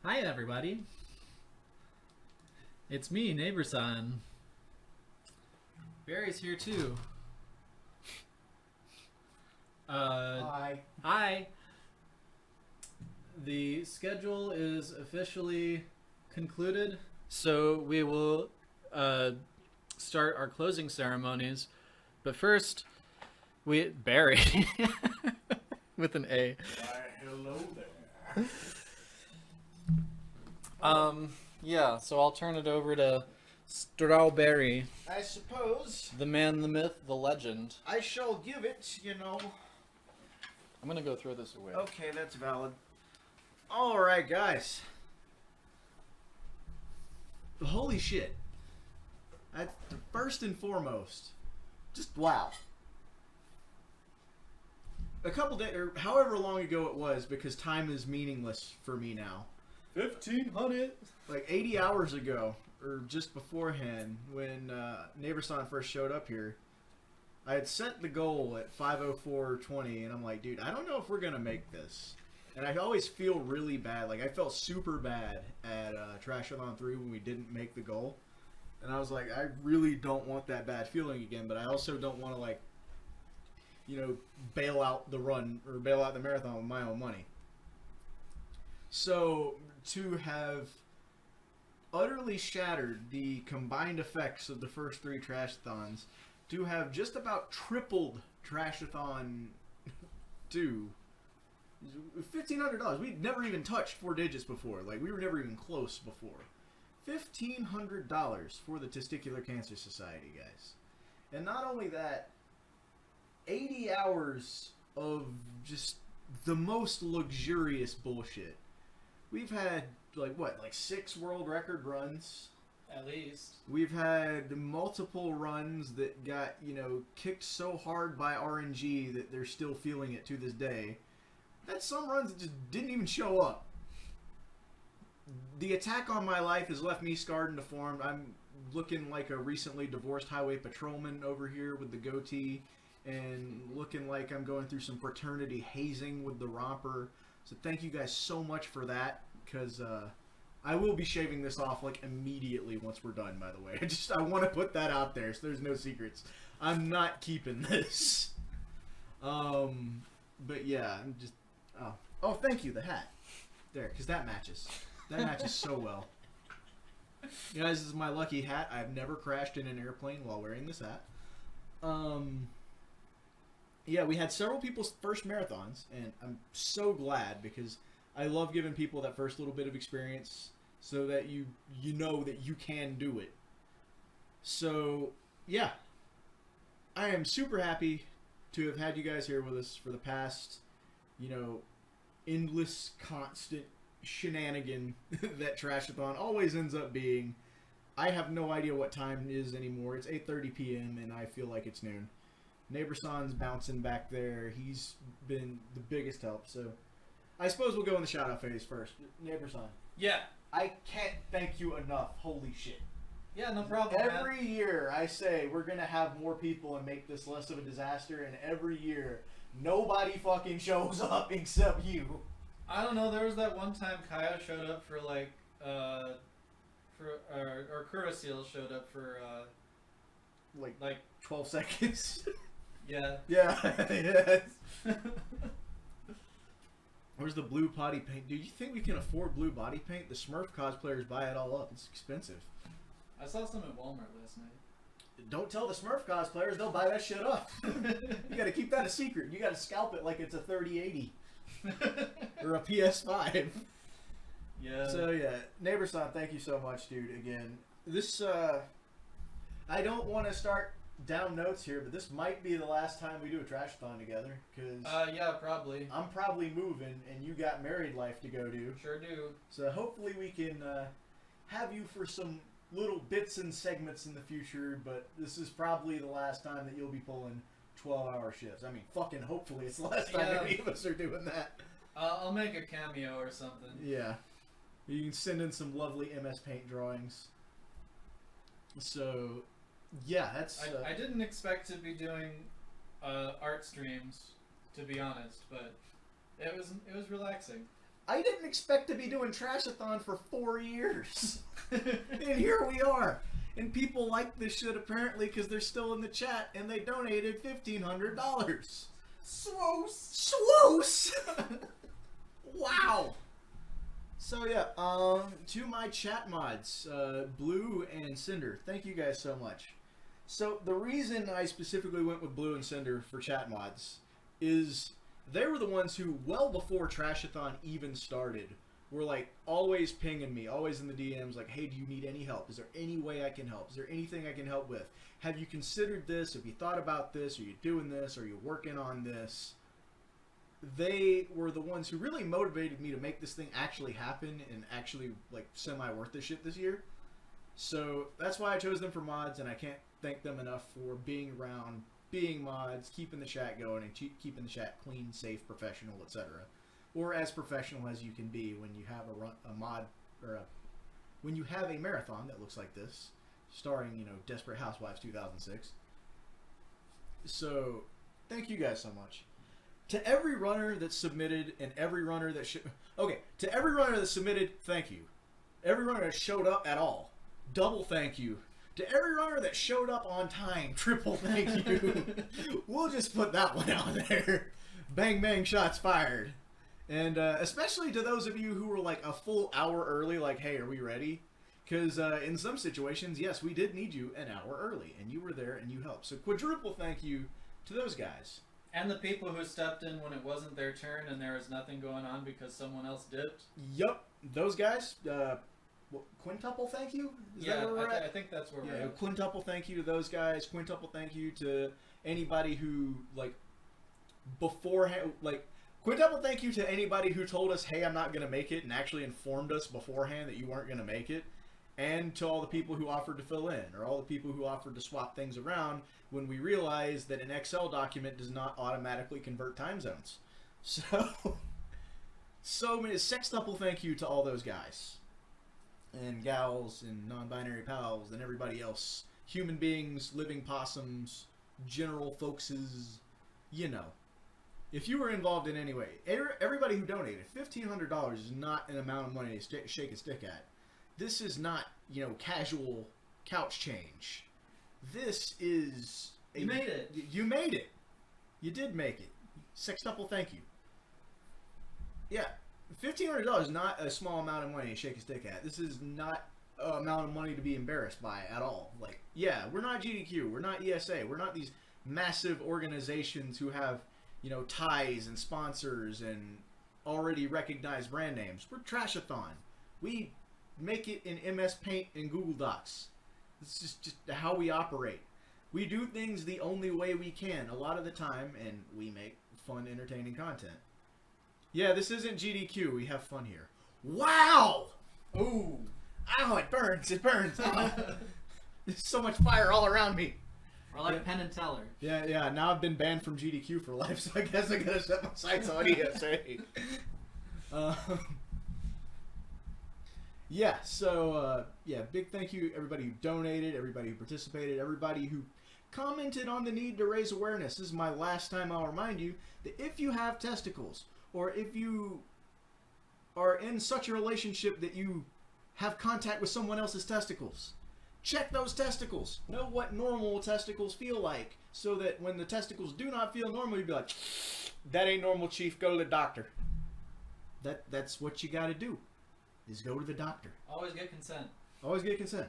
Hi, everybody. It's me, Neighbor-san. Barry's here, too. Hi. Hi. The schedule is officially concluded, so we will start our closing ceremonies. But first, Barry, with an A. Why, hello there. Yeah, so I'll turn it over to Strawberry, I suppose the man, the myth, the legend. I shall give it, I'm gonna go throw this away. Okay, that's valid. Alright, guys. Holy shit. First and foremost, just wow. A couple days, or however long ago it was, because time is meaningless for me now. 1,500. Like 80 hours ago, or just beforehand, when Neighbor-san first showed up here, I had set the goal at 5:04:20, and I'm like, dude, I don't know if we're gonna make this. And I always feel really bad. Like, I felt super bad at Trashathon 3 when we didn't make the goal. And I was like, I really don't want that bad feeling again, but I also don't want to, like, bail out the run, or bail out the marathon with my own money. So, to have utterly shattered the combined effects of the first three Trashathons, to have just about tripled Trashathon 2, $1,500. We'd never even touched four digits before. Like, we were never even close before. $1,500 for the Testicular Cancer Society, guys. And not only that, 80 hours of just the most luxurious bullshit. We've had, like 6 world record runs. At least. We've had multiple runs that got, kicked so hard by RNG that they're still feeling it to this day. That's some runs that just didn't even show up. The attack on my life has left me scarred and deformed. I'm looking like a recently divorced highway patrolman over here with the goatee, and looking like I'm going through some fraternity hazing with the romper. So thank you guys so much for that, because I will be shaving this off like immediately once we're done, by the way. I want to put that out there so there's no secrets. I'm not keeping this. But yeah, I'm just... Oh, thank you, the hat. There, because that matches. That matches so well. You guys, this is my lucky hat. I've never crashed in an airplane while wearing this hat. Yeah, we had several people's first marathons, and I'm so glad, because I love giving people that first little bit of experience so that you know that you can do it. So, yeah. I am super happy to have had you guys here with us for the past, endless, constant shenanigan that Trashathon always ends up being. I have no idea what time it is anymore. It's 8:30 p.m. and I feel like it's noon. Neighbor-san's bouncing back there. He's been the biggest help. So I suppose we'll go in the shout-out phase first. Neighbor-san. Yeah. I can't thank you enough. Holy shit. Yeah, no problem, Every year I say we're going to have more people and make this less of a disaster, and every year nobody fucking shows up except you. I don't know, there was that one time Kaya showed up for or Kurasil showed up for Like 12 seconds. Yeah. Yeah. Yes. Where's the blue body paint? Do you think we can afford blue body paint? The Smurf cosplayers buy it all up. It's expensive. I saw some at Walmart last night. Don't tell the Smurf cosplayers. They'll buy that shit up. You gotta keep that a secret. You gotta scalp it like it's a 3080. Or a PS5. Yeah. So yeah, Neighbor-san, thank you so much, dude. Again, this I don't want to start down notes here, but this might be the last time we do a Trashathon together, because yeah, probably. I'm probably moving, and you got married life to go do. Sure do. So hopefully we can have you for some little bits and segments in the future, but this is probably the last time that you'll be pulling 12-hour shifts. I mean, fucking hopefully it's the last time any of us are doing that. I'll make a cameo or something. Yeah. You can send in some lovely MS Paint drawings. So, yeah, that's... I didn't expect to be doing art streams, to be honest, but it was relaxing. I didn't expect to be doing Trashathon for 4 years. And here we are. And people like this shit apparently because they're still in the chat and they donated $1,500. Swoos! Swoos! Wow. So yeah, to my chat mods, Blue and Cinder, thank you guys so much. So the reason I specifically went with Blue and Cinder for chat mods is they were the ones who, well before Trashathon even started, were like always pinging me, always in the DMs, like, hey, do you need any help? Is there any way I can help? Is there anything I can help with? Have you considered this? Have you thought about this? Are you doing this? Are you working on this? They were the ones who really motivated me to make this thing actually happen and actually like semi worth this shit this year. So that's why I chose them for mods, and I can't thank them enough for being around, being mods, keeping the chat going, and keeping the chat clean, safe, professional, etc. Or as professional as you can be when you have a mod or when you have a marathon that looks like this, starring, you know, Desperate Housewives 2006. So thank you guys so much. To every runner that submitted and every runner that to every runner that submitted, thank you. Every runner that showed up at all, double thank you. To every runner that showed up on time, triple thank you. We'll just put that one out there. Bang, bang, shots fired. And especially to those of you who were like a full hour early, like, hey, are we ready? Because in some situations, yes, we did need you an hour early, and you were there and you helped. So quadruple thank you to those guys. And the people who stepped in when it wasn't their turn and there was nothing going on because someone else dipped. Yup, those guys. Quintuple thank you? Is that where we're at? I think that's where we're at. Quintuple thank you to those guys. Quintuple thank you to anybody who, like, beforehand, like, quintuple thank you to anybody who told us, hey, I'm not going to make it, and actually informed us beforehand that you weren't going to make it. And to all the people who offered to fill in, or all the people who offered to swap things around when we realized that an Excel document does not automatically convert time zones. So many sextuple thank you to all those guys and gals and non-binary pals and everybody else, human beings, living possums, general folkses, you know. If you were involved in any way, everybody who donated, $1,500 is not an amount of money to shake a stick at. This is not, you know, casual couch change. This is... You made it. You made it. You did make it. Sextuple thank you. Yeah, $1,500 is not a small amount of money to shake a stick at. This is not an amount of money to be embarrassed by at all. Like, yeah, we're not GDQ. We're not ESA. We're not these massive organizations who have, you know, ties and sponsors and already recognized brand names. We're Trashathon. We make it in MS Paint and Google Docs. This is just how we operate. We do things the only way we can a lot of the time, and we make fun, entertaining content. Yeah, this isn't GDQ. We have fun here. Wow! Ooh. Ow, it burns. It burns. Oh. There's so much fire all around me. Or like Penn and Teller. Yeah. Now I've been banned from GDQ for life, so I guess I gotta set my sights on ESA. Yeah, so, big thank you everybody who donated, everybody who participated, everybody who commented on the need to raise awareness. This is my last time I'll remind you that if you have testicles, or if you are in such a relationship that you have contact with someone else's testicles, check those testicles. Know what normal testicles feel like, so that when the testicles do not feel normal, you'd be like, that ain't normal, chief, go to the doctor. That's what you gotta do. Is go to the doctor. Always get consent. Always get consent.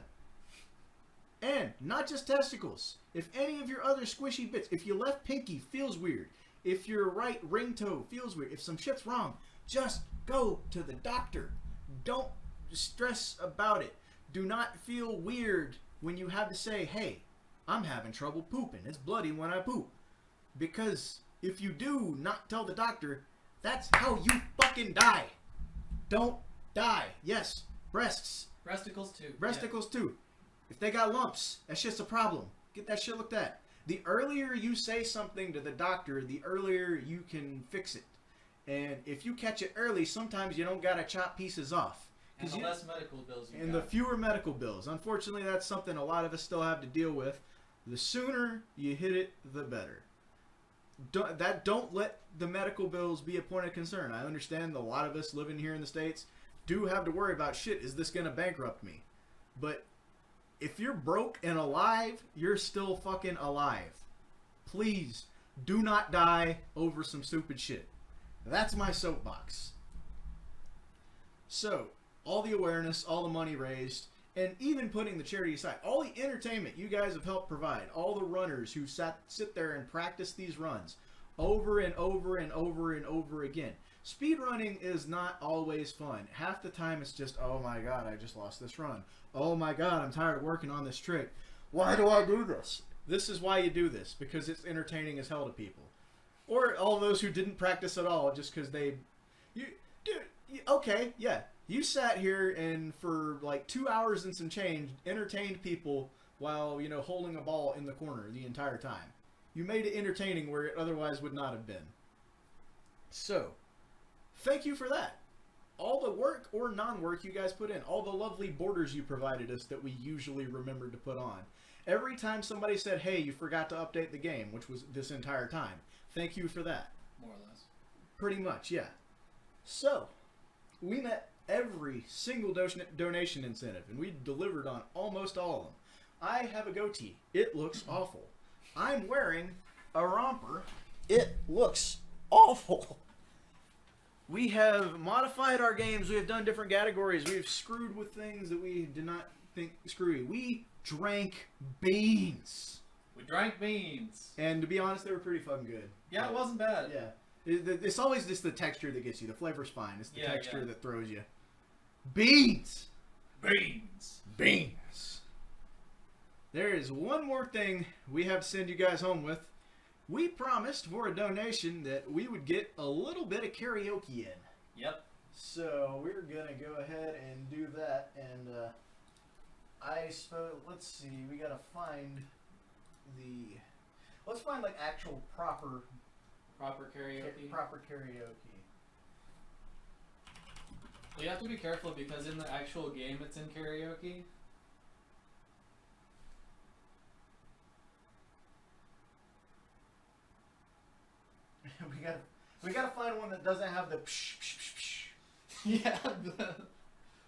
And not just testicles. If any of your other squishy bits, if your left pinky feels weird, if your right ring toe feels weird, if some shit's wrong, just go to the doctor. Don't stress about it. Do not feel weird when you have to say, hey, I'm having trouble pooping. It's bloody when I poop. Because if you do not tell the doctor, that's how you fucking die. Don't die. Yes, breasts. Breasticles too. Breasticles too. If they got lumps, that's just a problem. Get that shit looked at. The earlier you say something to the doctor, the earlier you can fix it. And if you catch it early, sometimes you don't gotta chop pieces off. And the less medical bills you got. And the fewer medical bills. Unfortunately, that's something a lot of us still have to deal with. The sooner you hit it, the better. don't let the medical bills be a point of concern. I understand a lot of us living here in the States do have to worry about shit. Is this going to bankrupt me? But if you're broke and alive, you're still fucking alive. Please do not die over some stupid shit. That's my soapbox. So, all the awareness, all the money raised, and even putting the charity aside, all the entertainment you guys have helped provide, all the runners who sit there and practice these runs over and over and over and over again. Speedrunning is not always fun. Half the time it's just, oh my god, I just lost this run. Oh my god, I'm tired of working on this trick. Why do I do this? This is why you do this, because it's entertaining as hell to people. Or all those who didn't practice at all just because okay, yeah. You sat here and for like 2 hours and some change entertained people while, holding a ball in the corner the entire time. You made it entertaining where it otherwise would not have been. So, thank you for that. All the work or non-work you guys put in. All the lovely borders you provided us that we usually remembered to put on. Every time somebody said, hey, you forgot to update the game, which was this entire time. Thank you for that. More or less. Pretty much, yeah. So, we met every single donation incentive, and we delivered on almost all of them. I have a goatee. It looks awful. I'm wearing a romper. It looks awful. We have modified our games. We have done different categories. We have screwed with things that we did not think screwy. We drank beans. We drank beans. And to be honest, they were pretty fucking good. Yeah, it wasn't bad. Yeah. It's always just the texture that gets you. The flavor's fine. It's the texture that throws you. Beans! Beans! Beans! There is one more thing we have to send you guys home with. We promised for a donation that we would get a little bit of karaoke in. Yep. So we're going to go ahead and do that. And I suppose, let's see, we got to find let's find like actual proper karaoke. Proper karaoke. Well, you have to be careful because in the actual game it's in karaoke. we gotta find one that doesn't have the psh psh psh psh. Yeah,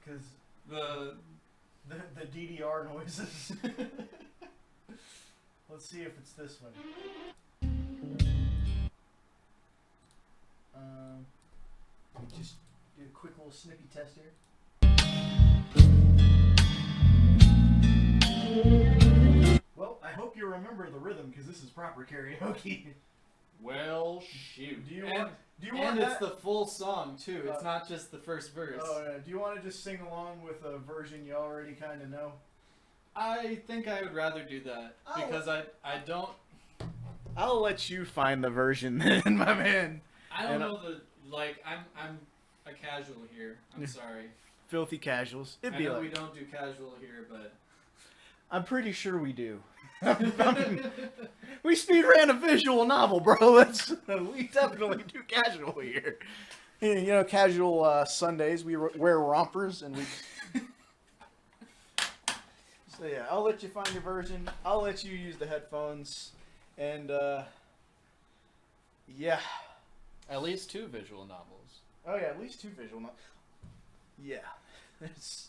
Because the DDR noises. Let's see if it's this one. Let me just do a quick little snippy test here. Well, I hope you remember the rhythm because this is proper karaoke. Well, shoot. Do you and want it's that? the full song too. It's not just the first verse. Oh, yeah. Do you want to just sing along with a version you already kind of know? I think I would rather do that because I don't. I'll let you find the version then, my man. I don't know I'm a casual here. I'm sorry. Filthy casuals. I know we don't do casual here, but I'm pretty sure we do. We speed ran a visual novel, bro. We definitely do casual here. Casual Sundays. We wear rompers and we. So yeah, I'll let you find your version. I'll let you use the headphones, and yeah. at least 2 visual novels. Oh yeah, at least 2 visual novels. Yeah. Where's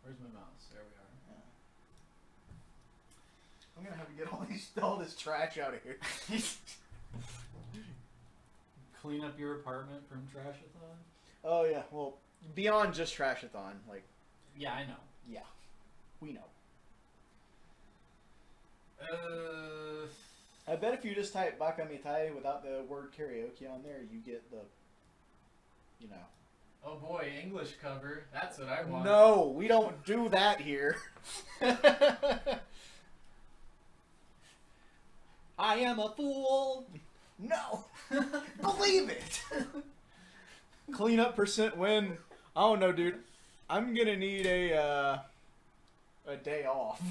my mouse? There we are. I'm gonna have to get all this trash out of here. Clean up your apartment from Trashathon? Oh yeah, well, beyond just Trashathon, like. Yeah, I know. Yeah, we know. I bet if you just type Bakamitai without the word karaoke on there, you get the. Oh boy, English cover. That's what I want. No, we don't do that here. I am a fool. No, believe it. Clean up % win. I don't know, dude. I'm gonna need a day off.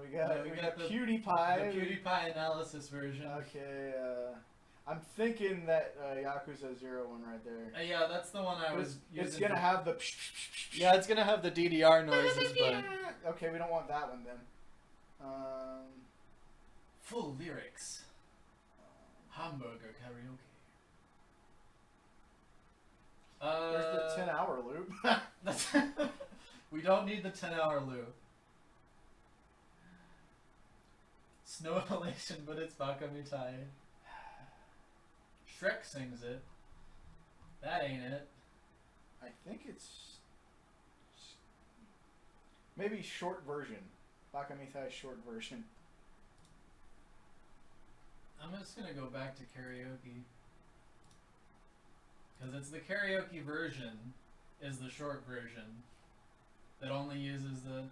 We got the cutie pie. The cutie pie analysis version. Okay. I'm thinking that Yakuza 0 one right there. Yeah, that's the one I was using. It's gonna have the. Yeah, it's gonna have the DDR noises, but. Okay, we don't want that one then. Full lyrics. Hamburger karaoke. There's the 10-hour loop. We don't need the 10-hour loop. Snow Elation, but it's Bakamitai. Shrek sings it. That ain't it. I think it's maybe short version. Bakamitai short version. I'm just gonna go back to karaoke. Because it's the karaoke version is the short version that only uses the...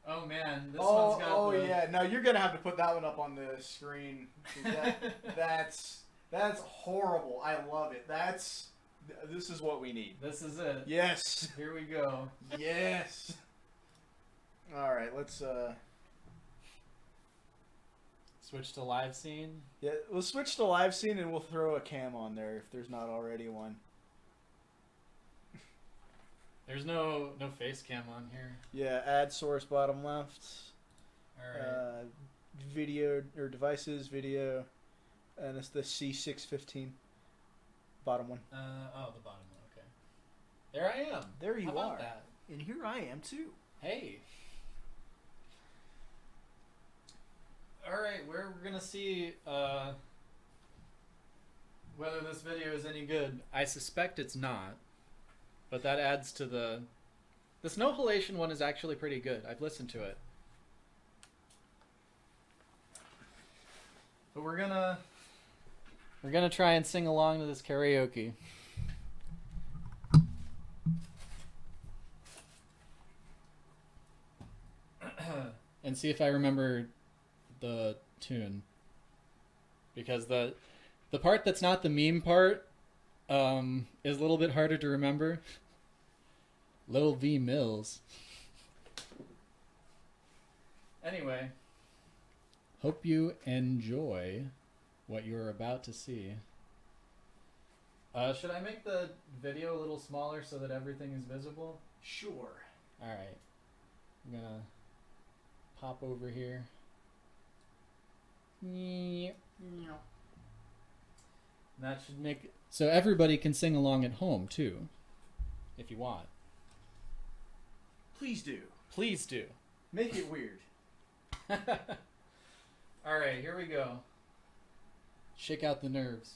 Oh man, this one's got the... yeah, no, you're gonna have to put that one up on the screen. That's horrible. I love it. This is what we need. This is it. Yes. Here we go. Yes. All right, let's Switch to live scene. yeah, we'll switch to live scene and we'll throw a cam on there if there's not already one. There's no face cam on here. Yeah, add source bottom left. Alright. Video or devices, video, and it's the C615 bottom one. The bottom one, okay. There I am. There you How about are. that? And here I am too. Hey. Alright, we're gonna see whether this video is any good. I suspect it's not. But that adds to the Snow Halation one is actually pretty good. I've listened to it. But we're gonna try and sing along to this karaoke. And see if I remember the tune. Because the part that's not the meme part is a little bit harder to remember. Little V Mills. Anyway, hope you enjoy what you're about to see. Should I make the video a little smaller so that everything is visible? Sure. Alright. I'm gonna pop over here. That should make... So everybody can sing along at home, too. If you want. Please do. Please do. Make it weird. Alright, here we go. Shake out the nerves.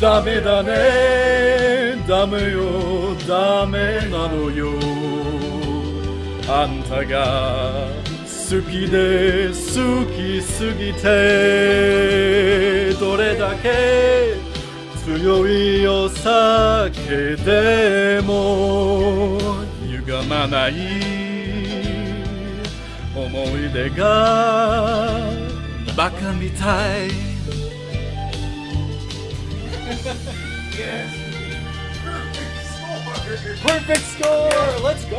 ダメだね、ダメよ、ダメなのよ。あんたが好きで好きすぎて、どれだけ強いお酒でも歪まない思い出がバカみたい。Yes. Perfect score! Let's go!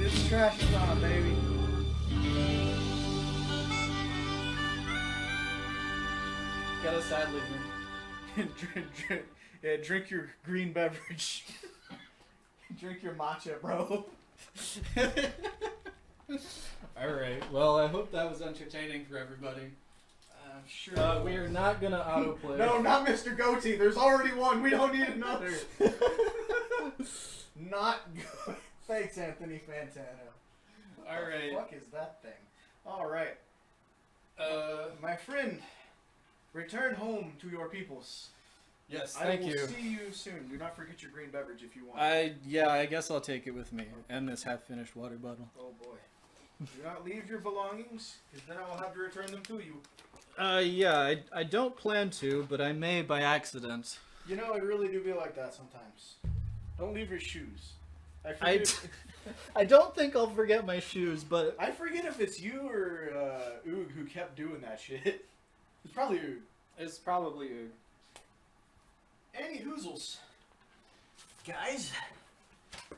It's Trashathon, baby. Gotta sadly drink your green beverage. Drink your matcha, bro. Alright, well, I hope that was entertaining for everybody. I'm sure. We are not gonna autoplay. No, not Mr. Goatee. There's already one. We don't need another. Not good. Thanks, Anthony Fantano. All right. What the fuck is that thing? All right. My friend, return home to your peoples. Yes, thank you. I will see you soon. Do not forget your green beverage if you want. I guess I'll take it with me, and this half-finished water bottle. Oh boy. Do not leave your belongings, because then I will have to return them to you. Yeah, I don't plan to, but I may by accident. You know, I really do feel like that sometimes. Don't leave your shoes. I don't think I'll forget my shoes, but I forget if it's you or Oog who kept doing that shit. It's probably Oog. It's probably Oog. Any hoozles. Guys,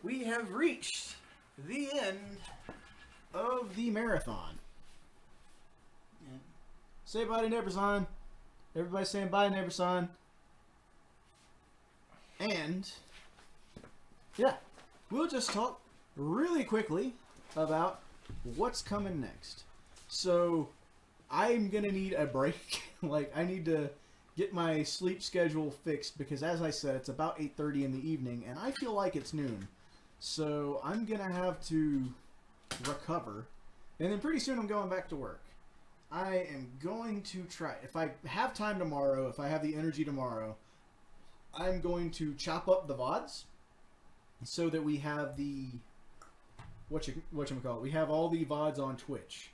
we have reached the end of the marathon. Yeah. Say bye to Neighborson. Everybody's saying bye to Neighborson. And, yeah, we'll just talk really quickly about what's coming next. So, I'm going to need a break. Like, I need to get my sleep schedule fixed because, as I said, it's about 8:30 in the evening, and I feel like it's noon. So, I'm going to have to recover, and then pretty soon I'm going back to work. I am going to try, if I have time tomorrow, if I have the energy tomorrow, I'm going to chop up the VODs so that we have the whatchamacallit, we have all the VODs on Twitch.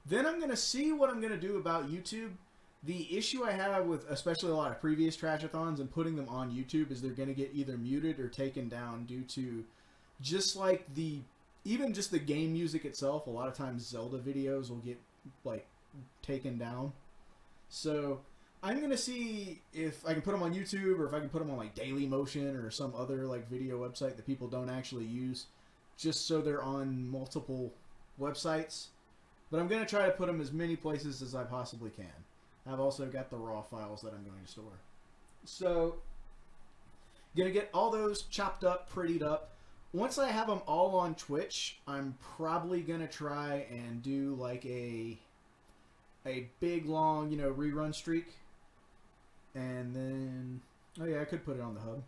Then I'm going to see what I'm going to do about YouTube. The issue I have with especially a lot of previous Trashathons and putting them on YouTube is they're going to get either muted or taken down due to just like even just the game music itself. A lot of times Zelda videos will get like taken down. So I'm going to see if I can put them on YouTube or if I can put them on like Dailymotion or some other like video website that people don't actually use, just so they're on multiple websites. But I'm going to try to put them as many places as I possibly can. I've also got the raw files that I'm going to store. So, going to get all those chopped up, prettied up. Once I have them all on Twitch, I'm probably going to try and do like a big, long, rerun streak. And then, oh yeah, I could put it on the hub.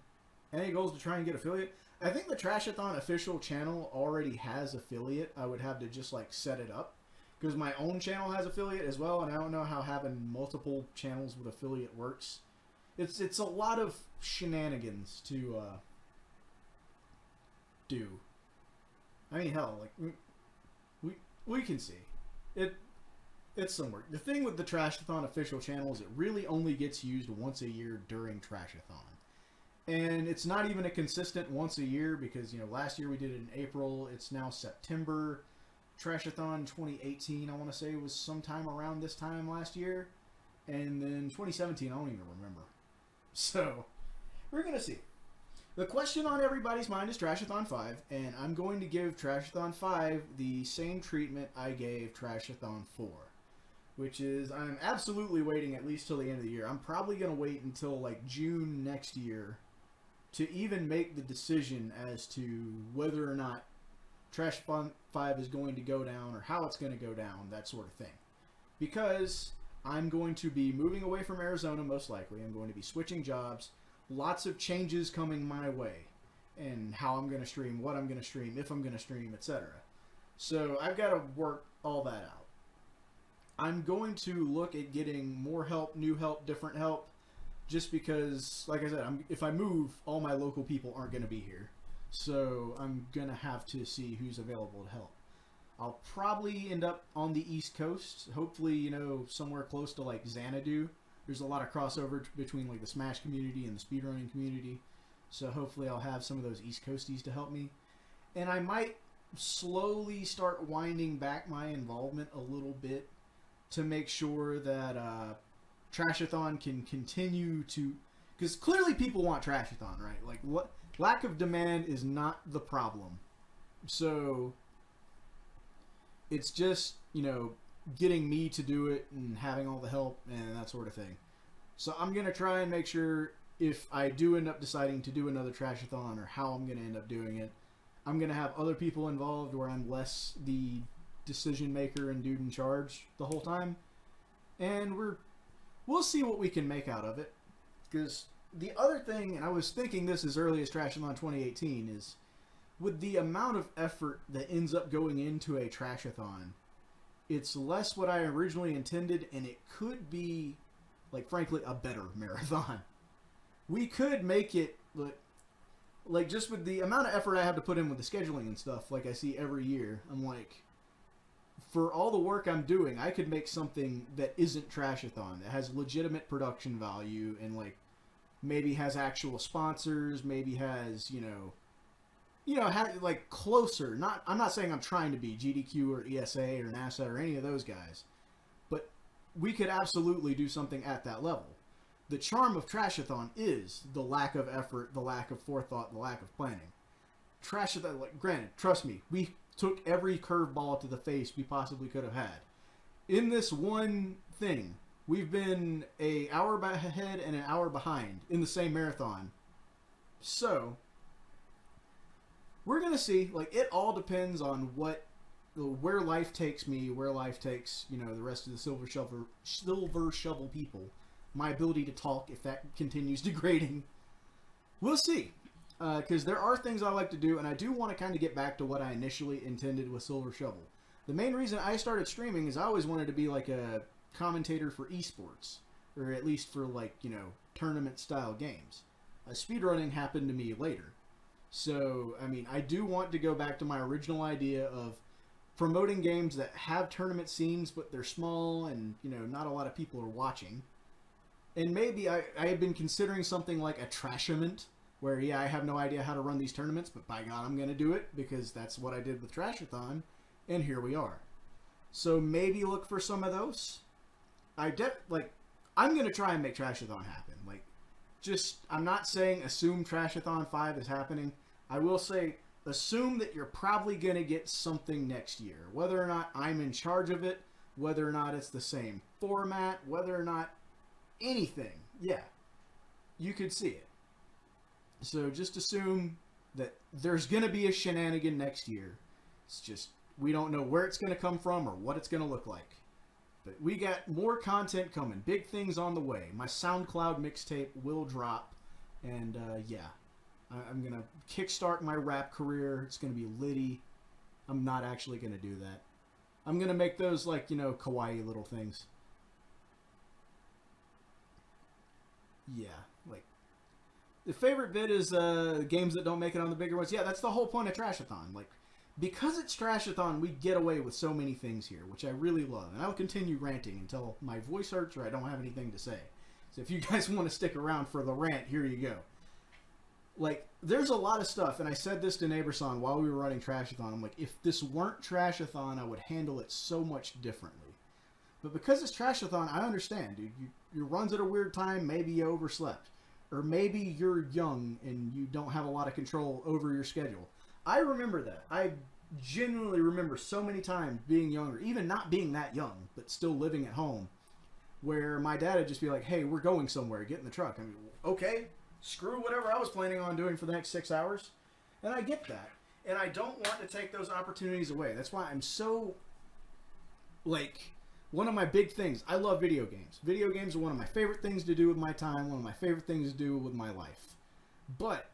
Any goals to try and get affiliate? I think the Trashathon official channel already has affiliate. I would have to just like set it up. Because my own channel has affiliate as well, and I don't know how having multiple channels with affiliate works. It's a lot of shenanigans to do. I mean, hell, like we can see it's some work. The thing with the Trashathon official channel is it really only gets used once a year during Trashathon, and it's not even a consistent once a year because last year we did it in April. It's now September. Trashathon 2018, I want to say, was sometime around this time last year. And then 2017, I don't even remember. So, we're going to see. The question on everybody's mind is Trashathon 5, and I'm going to give Trashathon 5 the same treatment I gave Trashathon 4. Which is, I'm absolutely waiting at least till the end of the year. I'm probably going to wait until like June next year to even make the decision as to whether or not Trashathon 5 is going to go down or how it's going to go down, that sort of thing. Because I'm going to be moving away from Arizona most likely. I'm going to be switching jobs. Lots of changes coming my way. And how I'm going to stream, what I'm going to stream, if I'm going to stream, etc. So I've got to work all that out. I'm going to look at getting more help, new help, different help. Just because, like I said, if I move, all my local people aren't going to be here. So I'm going to have to see who's available to help. I'll probably end up on the East Coast. Hopefully, somewhere close to like Xanadu. There's a lot of crossover between like the Smash community and the speedrunning community. So hopefully I'll have some of those East Coasties to help me. And I might slowly start winding back my involvement a little bit to make sure that Trashathon can continue to... Because clearly people want Trashathon, right? Like, what... Lack of demand is not the problem. So, it's just, getting me to do it and having all the help and that sort of thing. So I'm going to try and make sure if I do end up deciding to do another Trashathon or how I'm going to end up doing it, I'm going to have other people involved where I'm less the decision maker and dude in charge the whole time. And we're we'll see what we can make out of it. Because the other thing, and I was thinking this as early as Trashathon 2018, is with the amount of effort that ends up going into a Trashathon, it's less what I originally intended, and it could be, like, frankly, a better marathon. We could make it, like, just with the amount of effort I have to put in with the scheduling and stuff, like I see every year, I'm like, for all the work I'm doing, I could make something that isn't Trashathon, that has legitimate production value, and, like, maybe has actual sponsors, maybe has, like closer. I'm not saying I'm trying to be GDQ or ESA or NASA or any of those guys, but we could absolutely do something at that level. The charm of Trashathon is the lack of effort, the lack of forethought, the lack of planning. Trashathon, like, granted, trust me, we took every curveball to the face we possibly could have had. In this one thing, we've been an hour ahead and an hour behind in the same marathon. So we're gonna see. Like, it all depends on where life takes me, where life takes the rest of the silver shovel people. My ability to talk, if that continues degrading, we'll see. Because there are things I like to do, and I do want to kind of get back to what I initially intended with Silver Shovel. The main reason I started streaming is I always wanted to be like a commentator for esports, or at least for tournament style games. Speedrunning happened to me later. So, I mean, I do want to go back to my original idea of promoting games that have tournament scenes, but they're small and, not a lot of people are watching. And maybe I had been considering something like a Trashament, where, I have no idea how to run these tournaments, but by God, I'm going to do it, because that's what I did with Trashathon, and here we are. So maybe look for some of those. I'm going to try and make Trashathon happen. I'm not saying assume Trashathon 5 is happening. I will say, assume that you're probably going to get something next year. Whether or not I'm in charge of it, whether or not it's the same format, whether or not anything. Yeah, you could see it. So just assume that there's going to be a shenanigan next year. It's just, we don't know where it's going to come from or what it's going to look like. But we got more content coming. Big things on the way. My SoundCloud mixtape will drop. And, I'm going to kickstart my rap career. It's going to be litty. I'm not actually going to do that. I'm going to make those, kawaii little things. Yeah, the favorite bit is games that don't make it on the bigger ones. Yeah, that's the whole point of Trashathon. Because it's Trashathon, we get away with so many things here, which I really love. And I'll continue ranting until my voice hurts or I don't have anything to say. So if you guys want to stick around for the rant, here you go. There's a lot of stuff, and I said this to Neighborson while we were running Trashathon. I'm like, if this weren't Trashathon, I would handle it so much differently. But because it's Trashathon, I understand, dude. Your run's at a weird time, maybe you overslept. Or maybe you're young and you don't have a lot of control over your schedule. I remember that. I genuinely remember so many times being younger, even not being that young, but still living at home, where my dad would just be like, hey, we're going somewhere, get in the truck. I mean, okay, screw whatever I was planning on doing for the next 6 hours. And I get that. And I don't want to take those opportunities away. That's why I'm so, one of my big things, I love video games. Video games are one of my favorite things to do with my time, one of my favorite things to do with my life. But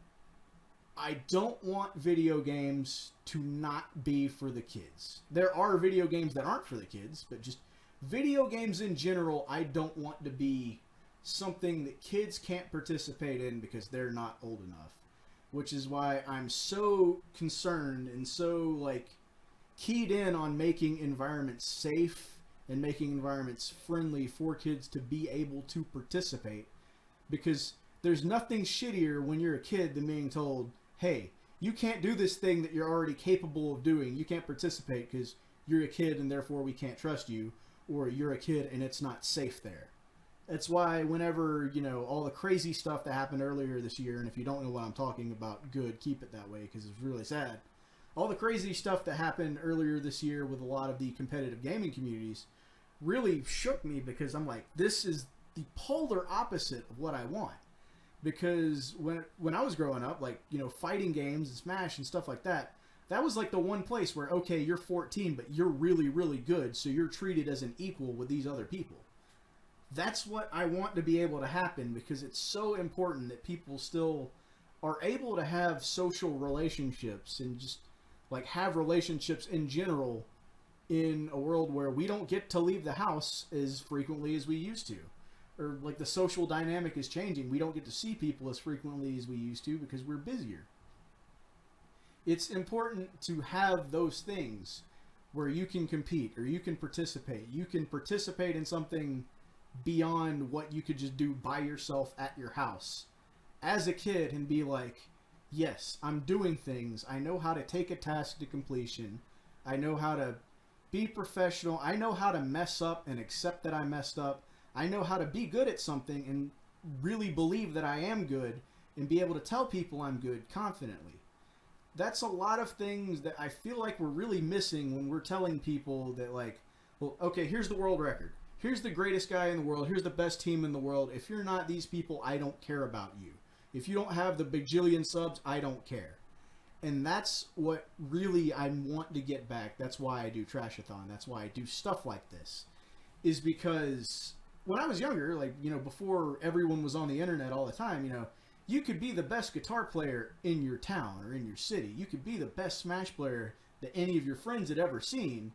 I don't want video games to not be for the kids. There are video games that aren't for the kids, but just video games in general, I don't want to be something that kids can't participate in because they're not old enough. Which is why I'm so concerned and so, keyed in on making environments safe and making environments friendly for kids to be able to participate. Because there's nothing shittier when you're a kid than being told, hey, you can't do this thing that you're already capable of doing. You can't participate because you're a kid and therefore we can't trust you. Or you're a kid and it's not safe there. That's why whenever, all the crazy stuff that happened earlier this year, and if you don't know what I'm talking about, good, keep it that way because it's really sad. All the crazy stuff that happened earlier this year with a lot of the competitive gaming communities really shook me because I'm like, this is the polar opposite of what I want. Because when I was growing up, fighting games and Smash and stuff like that, that was the one place where, okay, you're 14, but you're really, really good, so you're treated as an equal with these other people. That's what I want to be able to happen, because it's so important that people still are able to have social relationships and just like have relationships in general in a world where we don't get to leave the house as frequently as we used to. Or like the social dynamic is changing. We don't get to see people as frequently as we used to because we're busier. It's important to have those things where you can compete or you can participate. You can participate in something beyond what you could just do by yourself at your house as a kid and be like, yes, I'm doing things. I know how to take a task to completion. I know how to be professional. I know how to mess up and accept that I messed up. I know how to be good at something and really believe that I am good and be able to tell people I'm good confidently. That's a lot of things that I feel like we're really missing when we're telling people that, like, well, okay, here's the world record. Here's the greatest guy in the world. Here's the best team in the world. If you're not these people, I don't care about you. If you don't have the bajillion subs, I don't care. And that's what really I want to get back. That's why I do Trashathon. That's why I do stuff like this. Is because when I was younger, like, you know, before everyone was on the internet all the time, you know, you could be the best guitar player in your town or in your city. You could be the best Smash player that any of your friends had ever seen.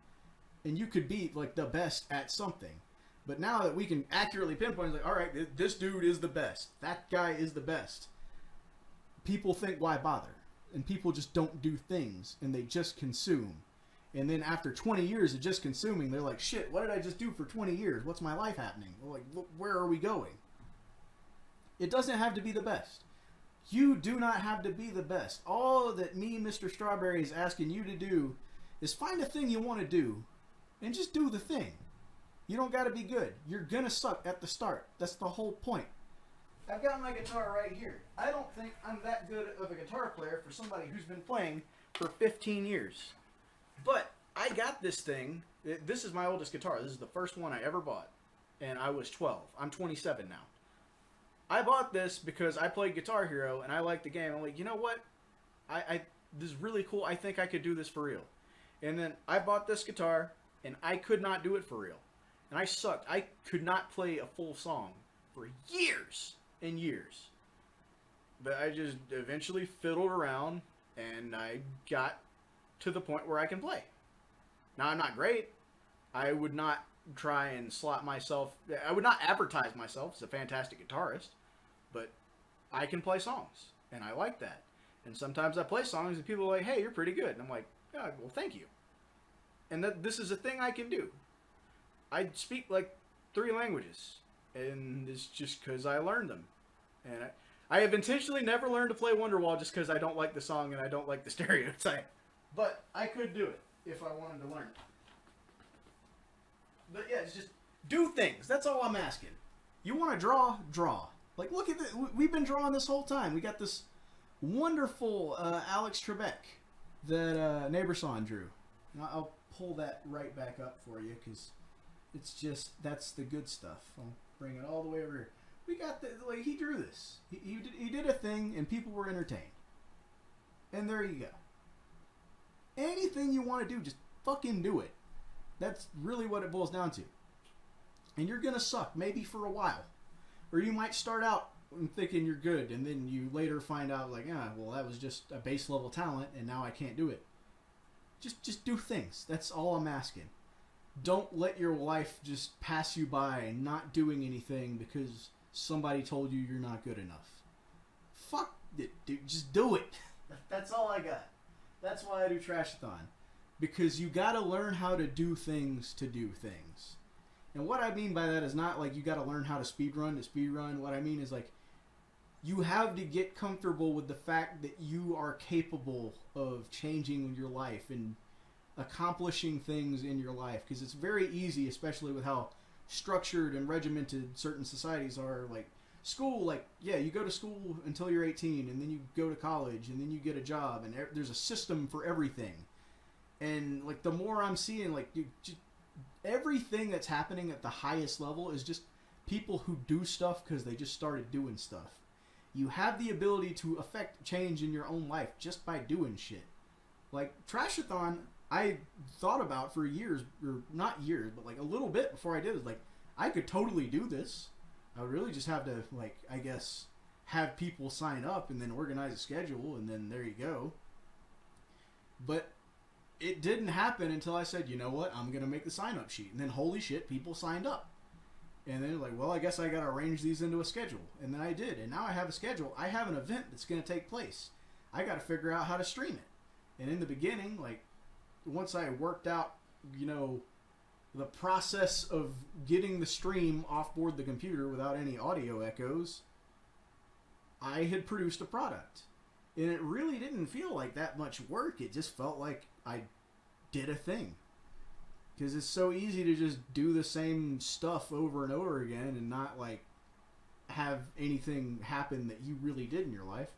And you could be, like, the best at something. But now that we can accurately pinpoint, it's like, all right, this dude is the best. That guy is the best. People think, why bother? And people just don't do things, and they just consume. And then after 20 years of just consuming, they're like, shit, what did I just do for 20 years? What's my life happening? Like, where are we going? It doesn't have to be the best. You do not have to be the best. All that me, Mr. Strawberry, is asking you to do is find a thing you want to do and just do the thing. You don't got to be good. You're going to suck at the start. That's the whole point. I've got my guitar right here. I don't think I'm that good of a guitar player for somebody who's been playing for 15 years. But I got this thing. This is my oldest guitar. This is the first one I ever bought. And I was 12. I'm 27 now. I bought this because I played Guitar Hero and I liked the game. I'm like, you know what? This is really cool. I think I could do this for real. And then I bought this guitar and I could not do it for real. And I sucked. I could not play a full song for years and years. But I just eventually fiddled around and I got to the point where I can play. Now, I'm not great. I would not try and slot myself. I would not advertise myself as a fantastic guitarist, but I can play songs and I like that. And sometimes I play songs and people are like, hey, you're pretty good. And I'm like, yeah, well, thank you. And this is a thing I can do. I speak like 3 languages, and it's just because I learned them. And I have intentionally never learned to play Wonderwall just because I don't like the song and I don't like the stereotype. But I could do it if I wanted to learn it. But yeah, it's just do things. That's all I'm asking. You want to draw? Draw. Like, look at this. We've been drawing this whole time. We got this wonderful Alex Trebek that Neighborson drew. And I'll pull that right back up for you because it's just, that's the good stuff. I'll bring it all the way over here. We got the, like, he drew this. He did a thing and people were entertained. And there you go. Anything you want to do, just fucking do it. That's really what it boils down to. And you're going to suck, maybe for a while. Or you might start out thinking you're good, and then you later find out, like, well, that was just a base level talent, and now I can't do it. Just do things. That's all I'm asking. Don't let your life just pass you by not doing anything because somebody told you you're not good enough. Fuck it, dude. Just do it. That's all I got. That's why I do Trashathon. Because you gotta learn how to do things to do things. And what I mean by that is not like you gotta learn how to speedrun to speedrun. What I mean is like you have to get comfortable with the fact that you are capable of changing your life and accomplishing things in your life. Because it's very easy, especially with how structured and regimented certain societies are. Like school, like, yeah, you go to school until you're 18 and then you go to college and then you get a job and there's a system for everything. And like the more I'm seeing, like, dude, just everything that's happening at the highest level is just people who do stuff because they just started doing stuff. You have the ability to affect change in your own life just by doing shit. Like Trashathon, I thought about for years, or not years, but like a little bit before I did it. Like, I could totally do this. I would really just have to, like, I guess, have people sign up and then organize a schedule, and then there you go. But it didn't happen until I said, you know what, I'm going to make the sign-up sheet. And then, holy shit, people signed up. And then, like, well, I guess I got to arrange these into a schedule. And then I did. And now I have a schedule. I have an event that's going to take place. I got to figure out how to stream it. And in the beginning, like, once I worked out, you know, the process of getting the stream off board the computer without any audio echoes, I had produced a product. And it really didn't feel like that much work. It just felt like I did a thing. Because it's so easy to just do the same stuff over and over again and not, like, have anything happen that you really did in your life.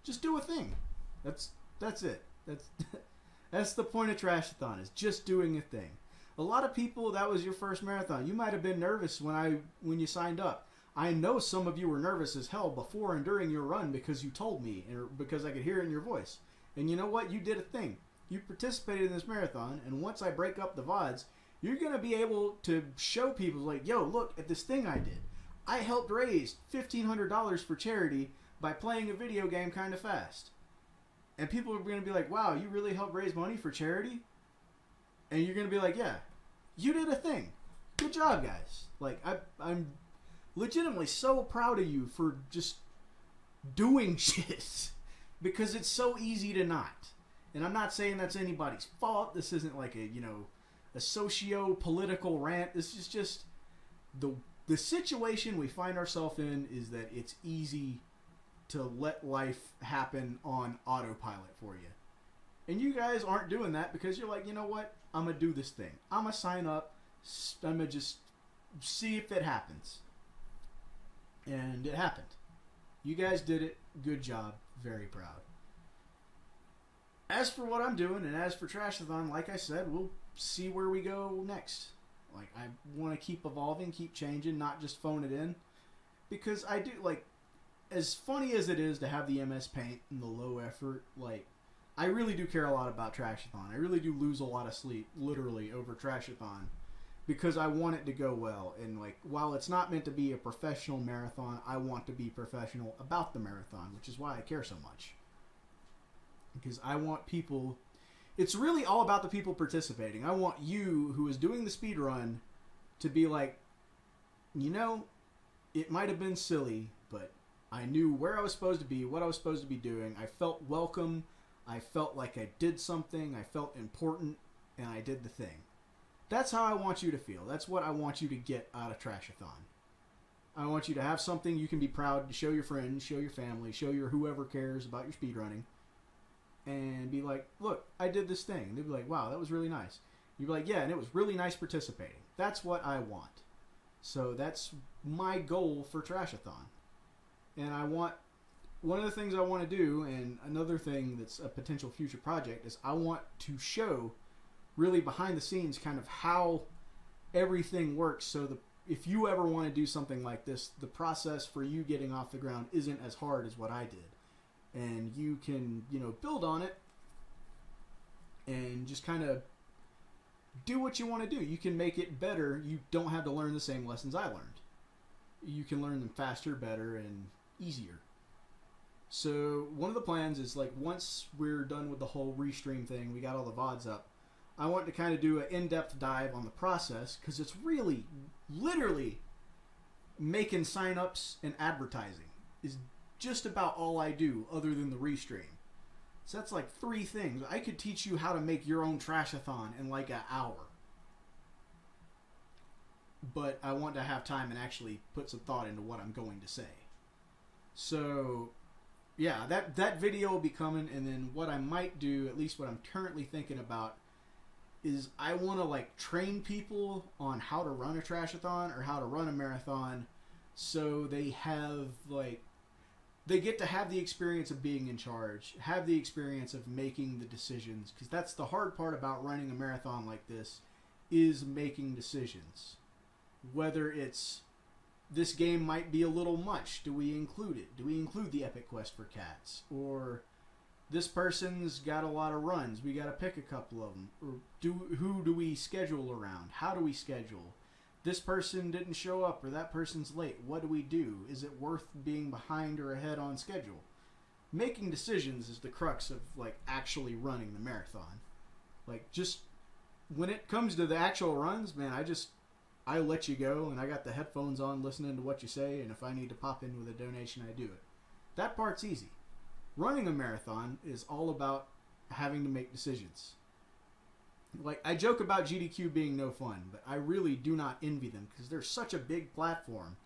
Just do a thing. That's it. That's the point of Trashathon, is just doing a thing. A lot of people, that was your first marathon. You might have been nervous when you signed up. I know some of you were nervous as hell before and during your run because you told me, or because I could hear it in your voice. And you know what? You did a thing. You participated in this marathon, and once I break up the VODs, you're going to be able to show people, like, yo, look at this thing I did. I helped raise $1,500 for charity by playing a video game kind of fast. And people are going to be like, wow, you really helped raise money for charity? And you're going to be like, yeah, you did a thing. Good job, guys. Like, I'm legitimately so proud of you for just doing shit. Because it's so easy to not. And I'm not saying that's anybody's fault. This isn't like a socio-political rant. This is just the situation we find ourselves in, is that it's easy to let life happen on autopilot for you. And you guys aren't doing that because you're like, you know what? I'm going to do this thing. I'm going to sign up. I'm going to just see if it happens. And it happened. You guys did it. Good job. Very proud. As for what I'm doing, and as for Trashathon, like I said, we'll see where we go next. Like, I want to keep evolving, keep changing, not just phone it in. Because I do, like, as funny as it is to have the MS Paint and the low effort, like, I really do care a lot about Trashathon. I really do lose a lot of sleep, literally, over Trashathon. Because I want it to go well. And, like, while it's not meant to be a professional marathon, I want to be professional about the marathon, which is why I care so much. Because I want people... It's really all about the people participating. I want you, who is doing the speed run, to be like, you know, it might have been silly, but I knew where I was supposed to be, what I was supposed to be doing. I felt welcome. I felt like I did something. I felt important, and I did the thing. That's how I want you to feel. That's what I want you to get out of Trashathon. I want you to have something you can be proud to show your friends, show your family, show your whoever cares about your speedrunning. And be like, look, I did this thing. And they'd be like, wow, that was really nice. You'd be like, yeah, and it was really nice participating. That's what I want. So that's my goal for Trashathon. And I want, one of the things I want to do, and another thing that's a potential future project, is I want to show really behind the scenes kind of how everything works, so if you ever want to do something like this, the process for you getting off the ground isn't as hard as what I did. And you can, build on it and just kind of do what you want to do. You can make it better. You don't have to learn the same lessons I learned. You can learn them faster, better, and easier. So one of the plans is, like, once we're done with the whole restream thing, we got all the VODs up, I want to kind of do an in-depth dive on the process, because it's really, literally, making sign-ups and advertising is just about all I do other than the restream. So that's like 3 things. I could teach you how to make your own Trashathon in like an hour. But I want to have time and actually put some thought into what I'm going to say. So, yeah, that video will be coming. And then what I might do, at least what I'm currently thinking about, is I want to, like, train people on how to run a Trashathon or how to run a marathon, so they have, like, they get to have the experience of being in charge, have the experience of making the decisions, because that's the hard part about running a marathon like this, is making decisions. Whether it's, this game might be a little much, do we include it? Do we include the Epic Quest for Cats? Or this person's got a lot of runs, we got to pick a couple of them. Or who do we schedule around? How do we schedule? this person didn't show up or that person's late. What do we do? Is it worth being behind or ahead on schedule? Making decisions is the crux of like actually running the marathon. Like just when it comes to the actual runs, man, I let you go and I got the headphones on listening to what you say, and if I need to pop in with a donation, I do it. That part's easy. Running a marathon is all about having to make decisions. Like, I joke about GDQ being no fun, but I really do not envy them because they're such a big platform.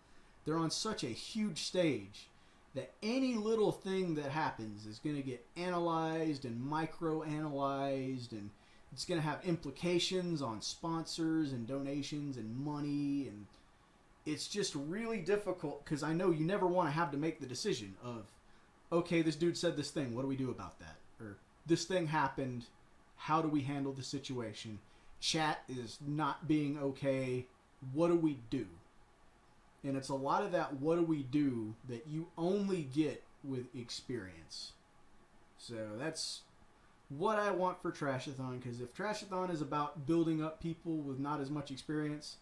They're on such a huge stage that any little thing that happens is going to get analyzed and micro-analyzed, and it's going to have implications on sponsors and donations and money, and it's just really difficult because I know you never want to have to make the decision of, okay, this dude said this thing, what do we do about that? Or this thing happened, how do we handle the situation? Chat is not being okay, what do we do? And it's a lot of that what do we do that you only get with experience. So that's what I want for Trashathon, because if Trashathon is about building up people with not as much experience,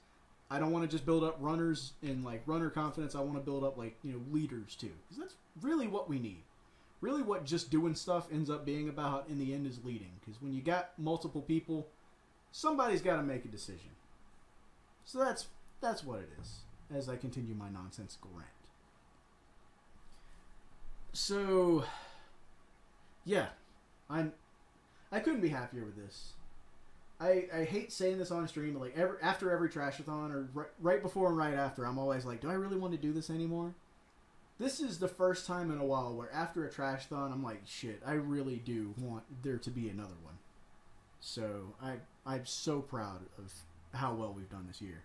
I don't want to just build up runners in like runner confidence. I want to build up like, leaders too, because that's really what we need. Really what just doing stuff ends up being about in the end is leading, because when you got multiple people, somebody's got to make a decision. So that's what it is, as I continue my nonsensical rant. So yeah, I couldn't be happier with this. I hate saying this on stream, but like after every Trashathon or right before and right after, I'm always like, do I really want to do this anymore? This is the first time in a while where after a Trashathon, I'm like, shit, I really do want there to be another one. So I'm so proud of how well we've done this year.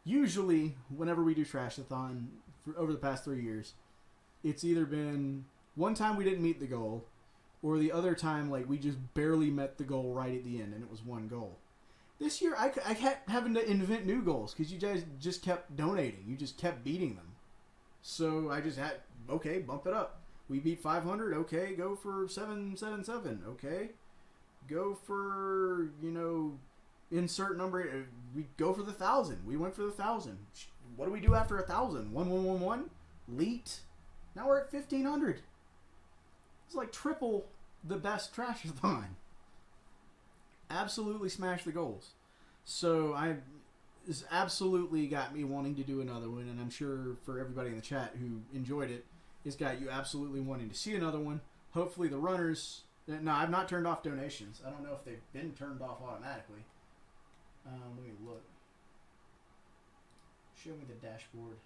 Usually, whenever we do Trashathon over the past 3 years, it's either been one time we didn't meet the goal, or the other time, like, we just barely met the goal right at the end, and it was one goal. This year, I kept having to invent new goals, because you guys just kept donating. You just kept beating them. So I just had, okay, bump it up. We beat 500, okay, go for 777, okay. Go for, insert number. We go for the 1,000. We went for the 1,000. What do we do after 1,000? 1111? Leet. Now we're at 1,500. It's like triple the best Trashathon. Absolutely smashed the goals. So it's absolutely got me wanting to do another one, and I'm sure for everybody in the chat who enjoyed it, it's got you absolutely wanting to see another one. Hopefully the runners... No, I've not turned off donations. I don't know if they've been turned off automatically. Let me look. Show me the dashboard.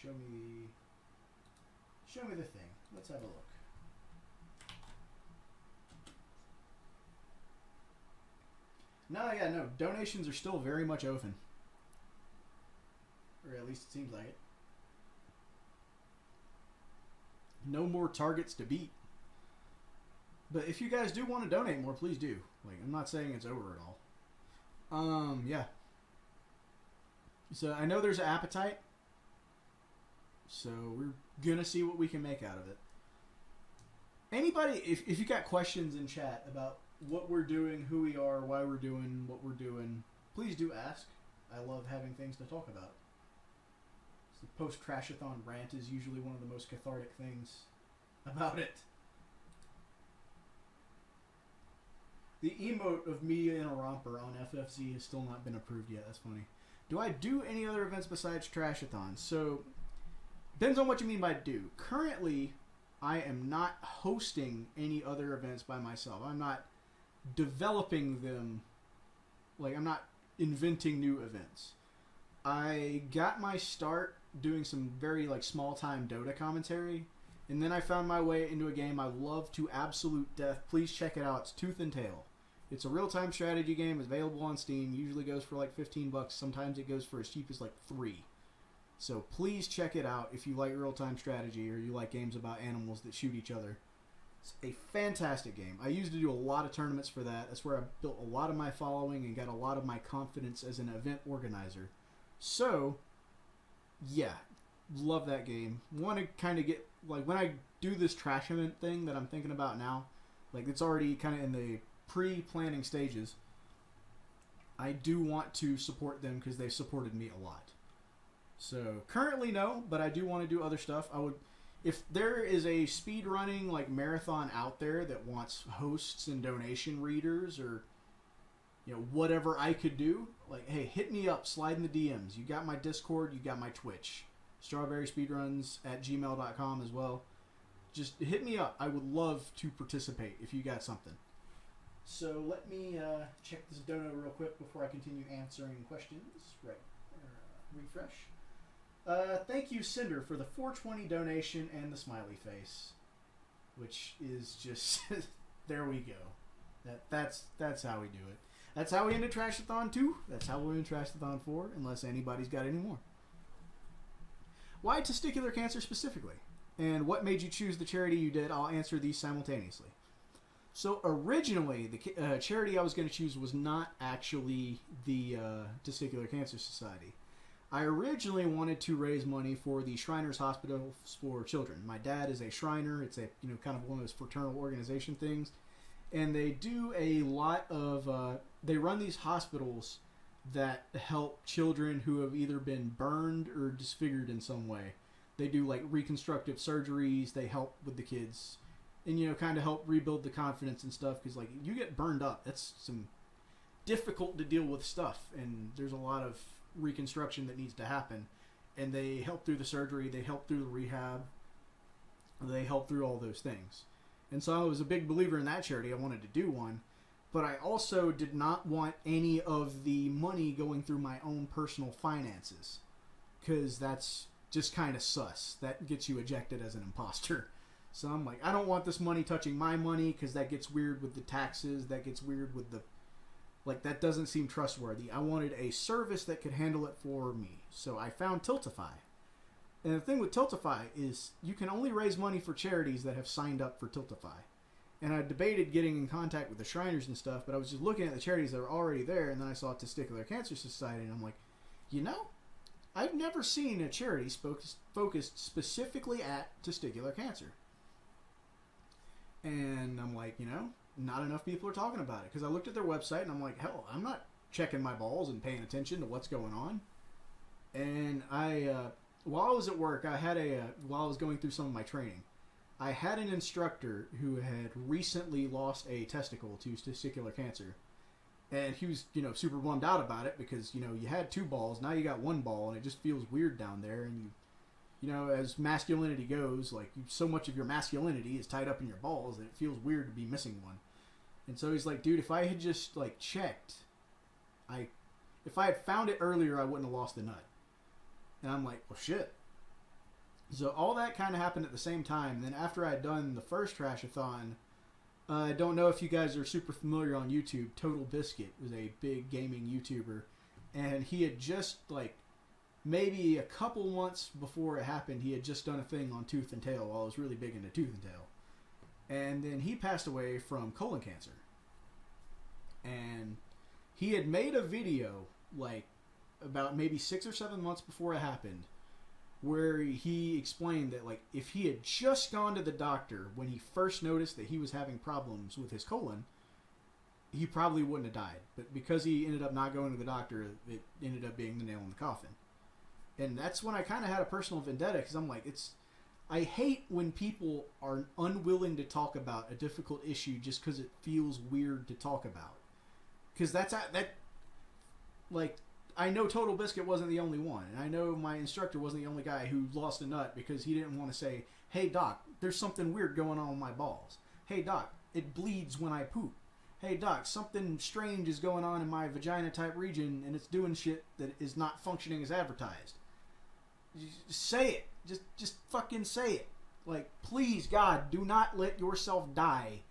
Show me the thing. Let's have a look. No, donations are still very much open. Or at least it seems like it. No more targets to beat. But if you guys do want to donate more, please do. Like, I'm not saying it's over at all. Yeah. So I know there's an appetite. So we're gonna see what we can make out of it. Anybody, if you got questions in chat about what we're doing, who we are, why we're doing what we're doing, please do ask. I love having things to talk about. The post-Trashathon rant is usually one of the most cathartic things about it. The emote of me in a romper on FFZ has still not been approved yet. That's funny. Do I do any other events besides Trashathon? So, depends on what you mean by do. Currently, I am not hosting any other events by myself. I'm not developing them. Like, I'm not inventing new events. I got my start doing some very, small-time Dota commentary, and then I found my way into a game I love to absolute death. Please check it out. It's Tooth and Tail. It's a real-time strategy game. It's available on Steam. Usually goes for $15. Sometimes it goes for as cheap as $3. So please check it out if you like real-time strategy or you like games about animals that shoot each other. It's a fantastic game. I used to do a lot of tournaments for that. That's where I built a lot of my following and got a lot of my confidence as an event organizer. So, yeah, love that game. Want to kind of get, when I do this trash event thing that I'm thinking about now, it's already kind of in the pre-planning stages. I do want to support them because they've supported me a lot. So currently no, but I do want to do other stuff. I would, if there is a speed running like marathon out there that wants hosts and donation readers, or whatever I could do, like, hey, hit me up, slide in the DMs. You got my Discord, you got my Twitch, strawberryspeedruns@gmail.com as well. Just hit me up. I would love to participate if you got something. So let me check this dono real quick before I continue answering questions. Right, refresh. Thank you, Cinder, for the 420 donation and the smiley face, which is just there we go. That's how we do it. That's how we ended Trashathon 2. That's how we're in Trashathon 4, unless anybody's got any more. Why testicular cancer specifically? And what made you choose the charity you did? I'll answer these simultaneously. So originally, the charity I was going to choose was not actually the Testicular Cancer Society. I originally wanted to raise money for the Shriners Hospital for Children. My dad is a Shriner. It's a kind of one of those fraternal organization things. And they do a lot of, they run these hospitals that help children who have either been burned or disfigured in some way. They do like reconstructive surgeries. They help with the kids and, kind of help rebuild the confidence and stuff. Because like you get burned up, that's some difficult to deal with stuff. And there's a lot of reconstruction that needs to happen. And they help through the surgery. They help through the rehab. They help through all those things. And so I was a big believer in that charity. I wanted to do one. But I also did not want any of the money going through my own personal finances. Because that's just kind of sus. That gets you ejected as an imposter. So I'm like, I don't want this money touching my money because that gets weird with the taxes. That gets weird with the... Like, that doesn't seem trustworthy. I wanted a service that could handle it for me. So I found Tiltify. And the thing with Tiltify is you can only raise money for charities that have signed up for Tiltify. And I debated getting in contact with the Shriners and stuff, but I was just looking at the charities that were already there, and then I saw Testicular Cancer Society, and I'm like, I've never seen a charity focused specifically at testicular cancer. And I'm like, not enough people are talking about it. Because I looked at their website, and I'm like, hell, I'm not checking my balls and paying attention to what's going on. And while I was at work, while I was going through some of my training, I had an instructor who had recently lost a testicle to testicular cancer. And he was, super bummed out about it because, you had 2 balls, now you got 1 ball, and it just feels weird down there. And as masculinity goes, like, so much of your masculinity is tied up in your balls that it feels weird to be missing one. And so he's like, dude, if I had just, checked, if I had found it earlier, I wouldn't have lost the nut. And I'm like, well, shit. So all that kind of happened at the same time. And then after I had done the first Trashathon, I don't know if you guys are super familiar on YouTube. Total Biscuit was a big gaming YouTuber. And he had just, maybe a couple months before it happened, he had just done a thing on Tooth and Tail while I was really big into Tooth and Tail. And then he passed away from colon cancer. And he had made a video, about maybe 6 or 7 months before it happened, where he explained that, if he had just gone to the doctor when he first noticed that he was having problems with his colon, he probably wouldn't have died. But because he ended up not going to the doctor, it ended up being the nail in the coffin. And that's when I kind of had a personal vendetta, because I'm like, I hate when people are unwilling to talk about a difficult issue just because it feels weird to talk about. Because I know Total Biscuit wasn't the only one. And I know my instructor wasn't the only guy who lost a nut because he didn't want to say, hey, doc, there's something weird going on with my balls. Hey, doc, it bleeds when I poop. Hey, doc, something strange is going on in my vagina-type region and it's doing shit that is not functioning as advertised. Just say it. Just fucking say it. Please, God, do not let yourself die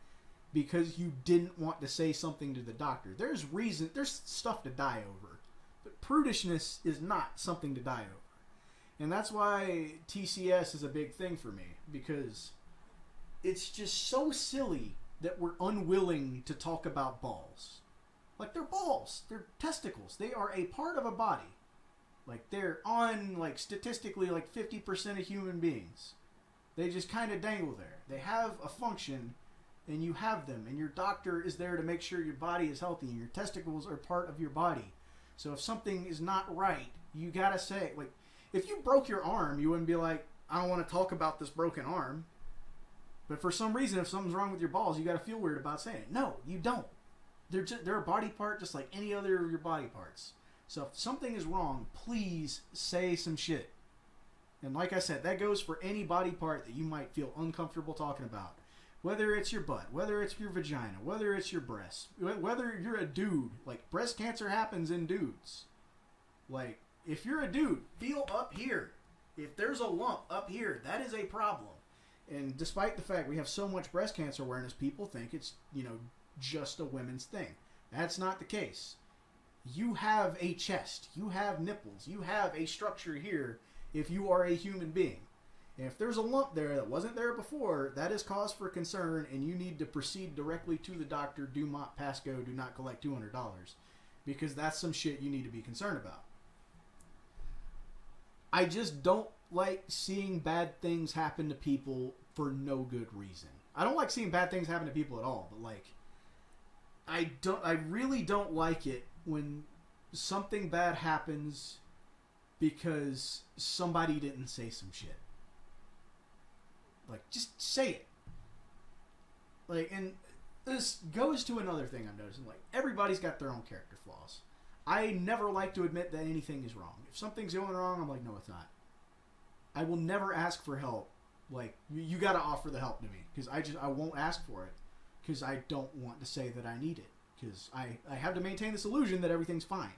because you didn't want to say something to the doctor. There's stuff to die over. But prudishness is not something to die over. And that's why TCS is a big thing for me. Because it's just so silly that we're unwilling to talk about balls. They're balls. They're testicles. They are a part of a body. They're on, statistically, 50% of human beings. They just kind of dangle there. They have a function, and you have them, and your doctor is there to make sure your body is healthy, and your testicles are part of your body. So if something is not right, you gotta say, like, if you broke your arm, you wouldn't be like, I don't want to talk about this broken arm. But for some reason, if something's wrong with your balls, you gotta feel weird about saying it. No, you don't. They're a body part just like any other of your body parts. So if something is wrong, please say some shit. And like I said, that goes for any body part that you might feel uncomfortable talking about. Whether it's your butt, whether it's your vagina, whether it's your breasts, whether you're a dude. Like, breast cancer happens in dudes. Like, if you're a dude, feel up here. If there's a lump up here, that is a problem. And despite the fact we have so much breast cancer awareness, people think it's, just a women's thing. That's not the case. You have a chest. You have nipples. You have a structure here if you are a human being. And if there's a lump there that wasn't there before, that is cause for concern, and you need to proceed directly to the doctor. Do not pass go. Do not collect $200. Because that's some shit you need to be concerned about. I just don't like seeing bad things happen to people for no good reason. I don't like seeing bad things happen to people at all, but like, I really don't like it when something bad happens because somebody didn't say some shit. Like, just say it. Like, and this goes to another thing I'm noticing. Like, everybody's got their own character flaws. I never like to admit that anything is wrong. If something's going wrong, I'm like, no, it's not. I will never ask for help. Like, you got to offer the help to me. Because I won't ask for it. Because I don't want to say that I need it. Because I have to maintain this illusion that everything's fine.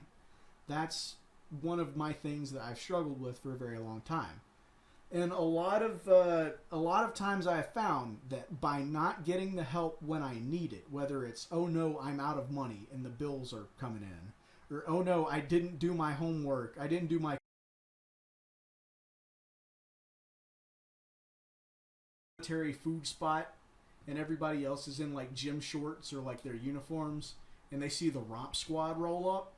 That's one of my things that I've struggled with for a very long time. And a lot of times I have found that by not getting the help when I need it, whether it's, oh no, I'm out of money and the bills are coming in, or oh no, I didn't do my homework, I didn't do my military food spot, and everybody else is in like gym shorts or like their uniforms, and they see the romp squad roll up,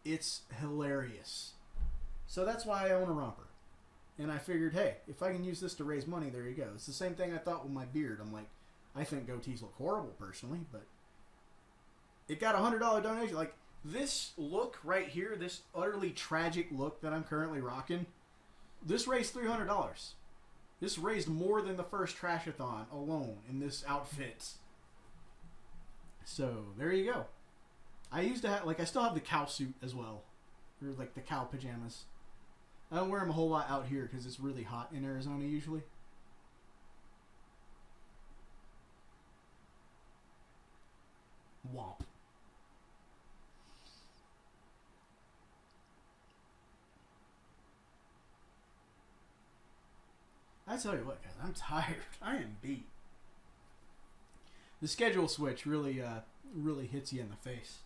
it's hilarious. So that's why I own a romper. And I figured, hey, if I can use this to raise money, there you go. It's the same thing I thought with my beard. I'm like, I think goatees look horrible personally, but it got a $100 donation. Like, this look right here, this utterly tragic look that I'm currently rocking, this raised $300. This raised more than the first Trashathon alone in this outfit. So, there you go. I used to have, like, I still have the cow suit as well. Or, like, the cow pajamas. I don't wear them a whole lot out here because it's really hot in Arizona usually. Womp. I tell you what, guys, I'm tired. I am beat. The schedule switch really hits you in the face.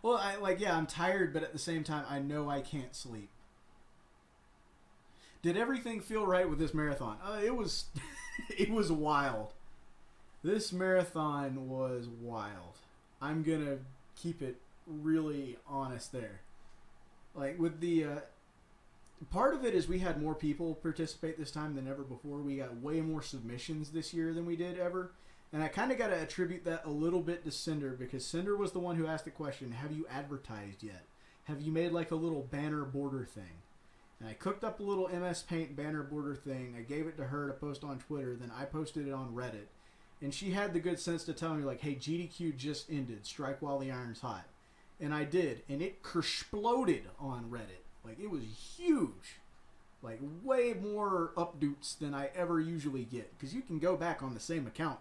Well, I'm tired, but at the same time, I know I can't sleep. Did everything feel right with this marathon? It was, it was wild. This marathon was wild. I'm gonna keep it really honest there. Like, with the, part of it is we had more people participate this time than ever before. We got way more submissions this year than we did ever. And I kind of got to attribute that a little bit to Cinder, because Cinder was the one who asked the question, have you advertised yet? Have you made like a little banner border thing? And I cooked up a little MS Paint banner border thing. I gave it to her to post on Twitter. Then I posted it on Reddit. And she had the good sense to tell me, like, hey, GDQ just ended. Strike while the iron's hot. And I did. And it exploded on Reddit. Like, it was huge. Like, way more updates than I ever usually get. Because you can go back on the same account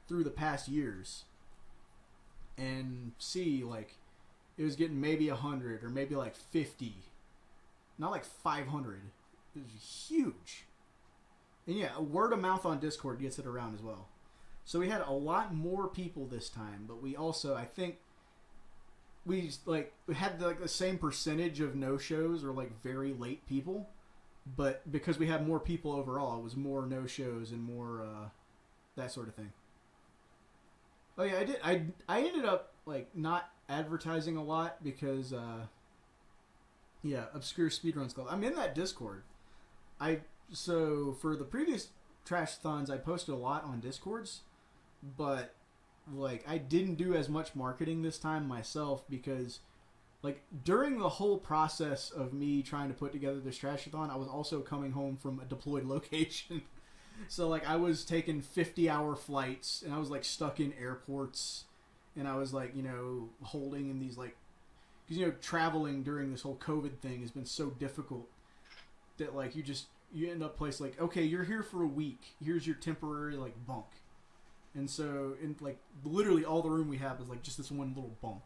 through the past years and see, like, it was getting maybe 100 or maybe like 50, not like 500. It was huge. And yeah, word of mouth on Discord gets it around as well. So we had a lot more people this time, but we also, I think we had like the same percentage of no shows or like very late people, but because we had more people overall, it was more no shows and more that sort of thing. Oh yeah, I ended up like not advertising a lot because Obscure Speedruns Club. I'm in that Discord. I So for the previous Trashathons, I posted a lot on Discords, but like I didn't do as much marketing this time myself because like during the whole process of me trying to put together this Trashathon, I was also coming home from a deployed location. So like I was taking 50-hour flights and I was like stuck in airports and I was like, holding in these like, because traveling during this whole COVID thing has been so difficult that like you end up place like, okay, you're here for a week. Here's your temporary like bunk. And so in like literally all the room we have is like just this one little bunk.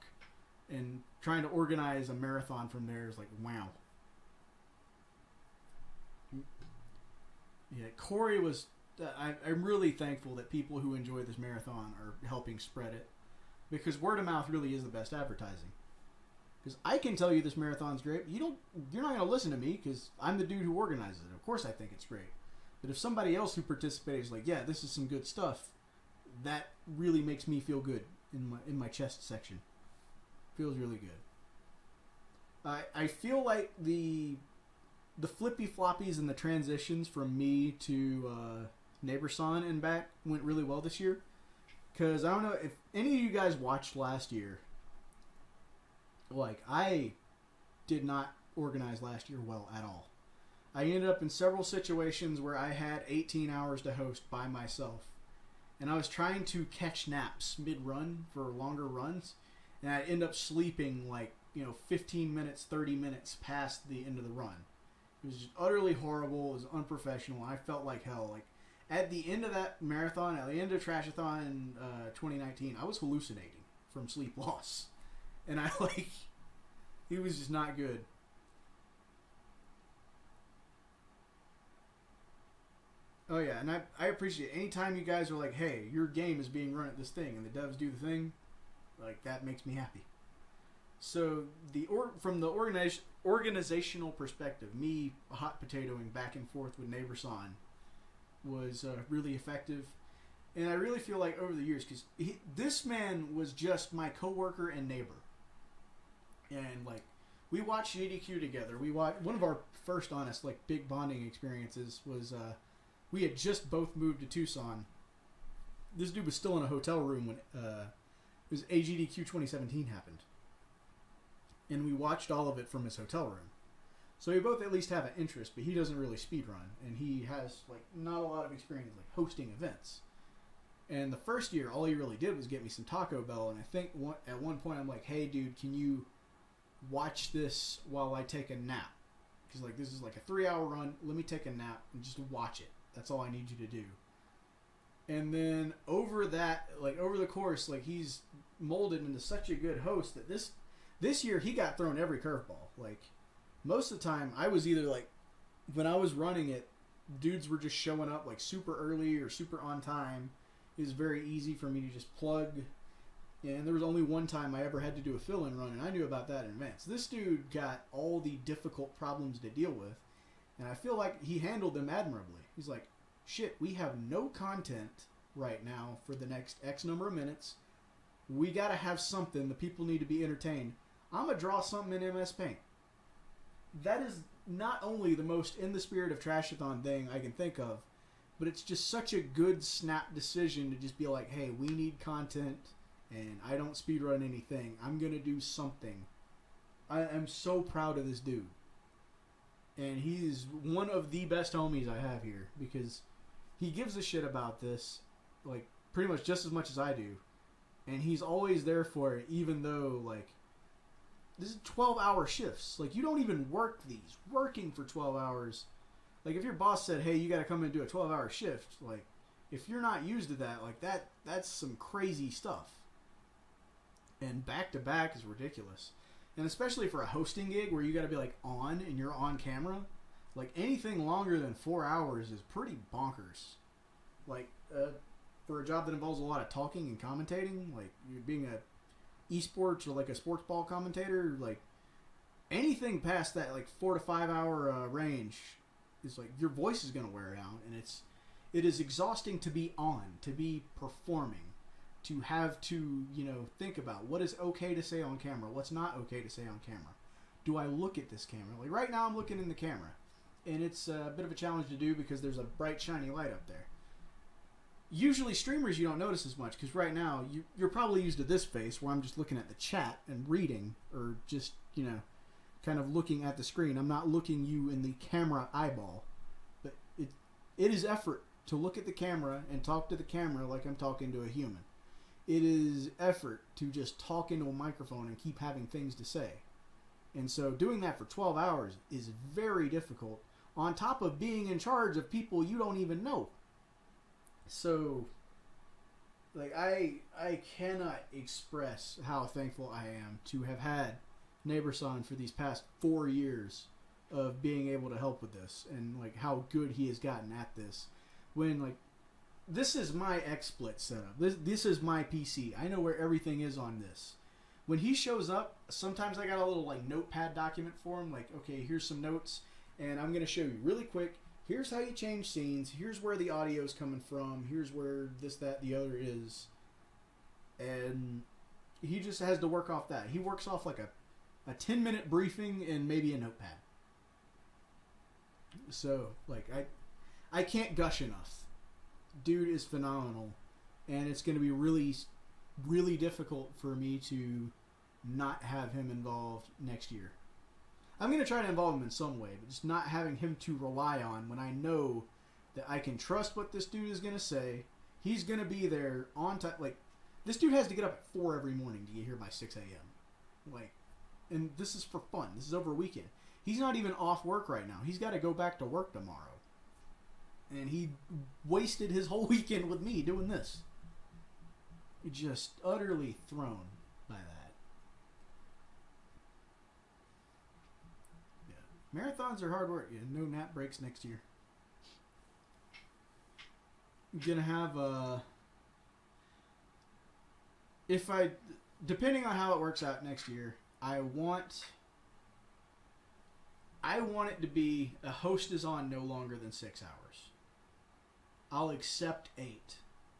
And trying to organize a marathon from there is like, wow. Yeah, Corey was. I'm really thankful that people who enjoy this marathon are helping spread it, because word of mouth really is the best advertising. Because I can tell you this marathon's great, but you're not going to listen to me because I'm the dude who organizes it. Of course, I think it's great. But if somebody else who participates is like, yeah, this is some good stuff, that really makes me feel good in my chest section. Feels really good. I feel like the flippy floppies and the transitions from me to Neighborson and back went really well this year. Because I don't know if any of you guys watched last year. Like, I did not organize last year well at all. I ended up in several situations where I had 18 hours to host by myself. And I was trying to catch naps mid-run for longer runs. And I'd end up sleeping like, 15 minutes, 30 minutes past the end of the run. It was just utterly horrible. It was unprofessional. I felt like hell. Like, at the end of that marathon, at the end of Trashathon in 2019, I was hallucinating from sleep loss. And it was just not good. Oh yeah, and I appreciate it. Anytime you guys are like, hey, your game is being run at this thing, and the devs do the thing, like, that makes me happy. So from the organizational perspective, me hot potatoing back and forth with Neighborson was really effective. And I really feel like over the years, because this man was just my coworker and neighbor. And like, we watched GDQ together. One of our first honest like big bonding experiences was we had just both moved to Tucson. This dude was still in a hotel room when it was AGDQ 2017 happened. And we watched all of it from his hotel room. So we both at least have an interest, but he doesn't really speedrun. And he has like not a lot of experience like hosting events. And the first year, all he really did was get me some Taco Bell. And I think at one point I'm like, hey dude, can you watch this while I take a nap? Because like this is like a 3-hour run. Let me take a nap and just watch it. That's all I need you to do. And then over the course, like he's molded into such a good host that this year he got thrown every curveball. Like most of the time I was either like, when I was running it, dudes were just showing up like super early or super on time. It was very easy for me to just plug. And there was only one time I ever had to do a fill-in run, and I knew about that in advance. This dude got all the difficult problems to deal with, and I feel like he handled them admirably. He's like, shit, we have no content right now for the next X number of minutes. We got to have something. The people need to be entertained. I'm going to draw something in MS Paint. That is not only the most in the spirit of Trashathon thing I can think of, but it's just such a good snap decision to just be like, hey, we need content, and I don't speedrun anything. I'm going to do something. I'm so proud of this dude. And he's one of the best homies I have here, because he gives a shit about this, like, pretty much just as much as I do. And he's always there for it, even though, like, this is 12-hour shifts. Like, you don't even work these. Working for 12 hours. Like, if your boss said, hey, you got to come and do a 12-hour shift, like, if you're not used to that, like, that's some crazy stuff. And back-to-back is ridiculous. And especially for a hosting gig where you got to be, like, on and you're on camera, like, anything longer than 4 hours is pretty bonkers. Like, for a job that involves a lot of talking and commentating, like, you're being a esports or, like, a sports ball commentator, like, anything past that, like, 4 to 5 hour range is, like, your voice is going to wear out, and it is exhausting to be on, to be performing, to have to, think about what is okay to say on camera, what's not okay to say on camera. Do I look at this camera? Like, right now I'm looking in the camera. and it's a bit of a challenge to do because there's a bright, shiny light up there. Usually streamers you don't notice as much because right now you're probably used to this face where I'm just looking at the chat and reading or just, kind of looking at the screen. I'm not looking you in the camera eyeball. But it is effort to look at the camera and talk to the camera like I'm talking to a human. It is effort to just talk into a microphone and keep having things to say. And so doing that for 12 hours is very difficult on top of being in charge of people you don't even know. So, I cannot express how thankful I am to have had Neighbor-san for these past 4 years of being able to help with this and, how good he has gotten at this. When, this is my XSplit setup. This is my PC. I know where everything is on this. When he shows up, sometimes I got a little, notepad document for him. Okay, here's some notes, and I'm going to show you really quick. Here's how you change scenes. Here's where the audio is coming from. Here's where this, that, the other is. And he just has to work off that. He works off a 10-minute briefing and maybe a notepad. So, I can't gush enough. Dude is phenomenal. And it's going to be really, really difficult for me to not have him involved next year. I'm going to try to involve him in some way, but just not having him to rely on when I know that I can trust what this dude is going to say. He's going to be there on time. This dude has to get up at 4 every morning to get here by 6 a.m. And this is for fun. This is over a weekend. He's not even off work right now. He's got to go back to work tomorrow. And he wasted his whole weekend with me doing this. Just utterly thrown by that. Marathons are hard work. No nap breaks next year. I'm gonna have depending on how it works out next year, I want it to be a host is on no longer than 6 hours. I'll accept 8.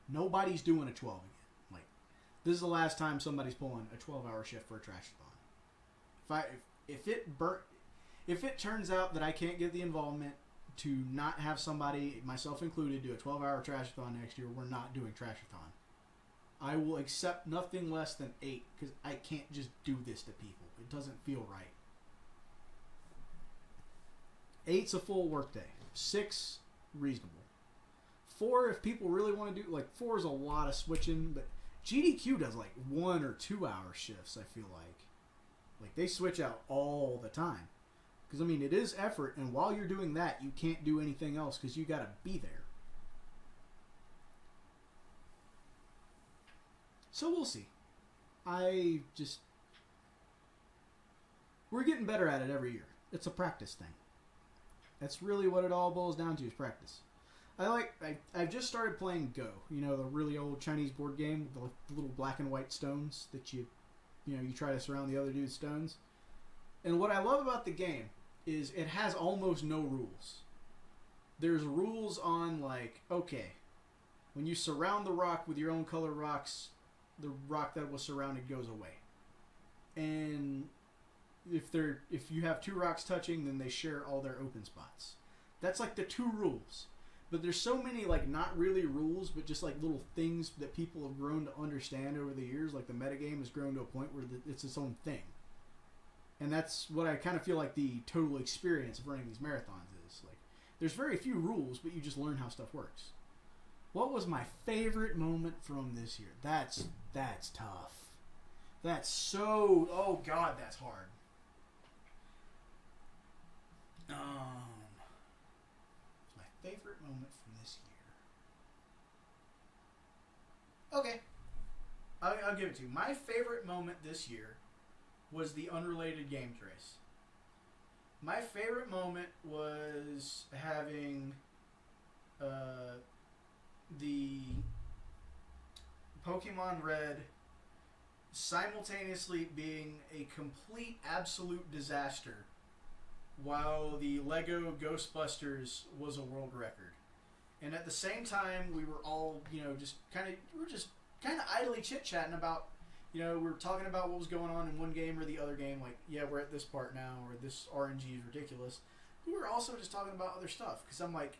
Nobody's doing a 12 again. This is the last time somebody's pulling a 12-hour shift for a Trashathon. If it turns out that I can't get the involvement to not have somebody, myself included, do a 12-hour Trashathon next year, we're not doing Trashathon. I will accept nothing less than 8 because I can't just do this to people. It doesn't feel right. 8's a full workday. 6, reasonable. 4, if people really want to do, 4 is a lot of switching, but GDQ does 1 or 2 hour shifts, I feel like. They switch out all the time. Because, it is effort, and while you're doing that, you can't do anything else because you got to be there. So we'll see. We're getting better at it every year. It's a practice thing. That's really what it all boils down to is practice. I've just started playing Go. The really old Chinese board game with the little black and white stones that you try to surround the other dude's stones. And what I love about the game is it has almost no rules. There's rules on okay, when you surround the rock with your own color rocks, the rock that was surrounded goes away. And if you have 2 rocks touching, then they share all their open spots. That's the 2 rules. But there's so many not really rules, but just little things that people have grown to understand over the years. The metagame has grown to a point where it's its own thing. And that's what I kind of feel the total experience of running these marathons is. There's very few rules, but you just learn how stuff works. What was my favorite moment from this year? That's tough. That's so... Oh, God, that's hard. My favorite moment from this year. Okay. I'll give it to you. My favorite moment this year was the unrelated games race. My favorite moment was having the Pokemon Red simultaneously being a complete, absolute disaster while the Lego Ghostbusters was a world record. And at the same time, we were all, just kind of idly chit-chatting about, we were talking about what was going on in one game or the other game. We're at this part now, or this RNG is ridiculous. who are also just talking about other stuff. Because I'm like,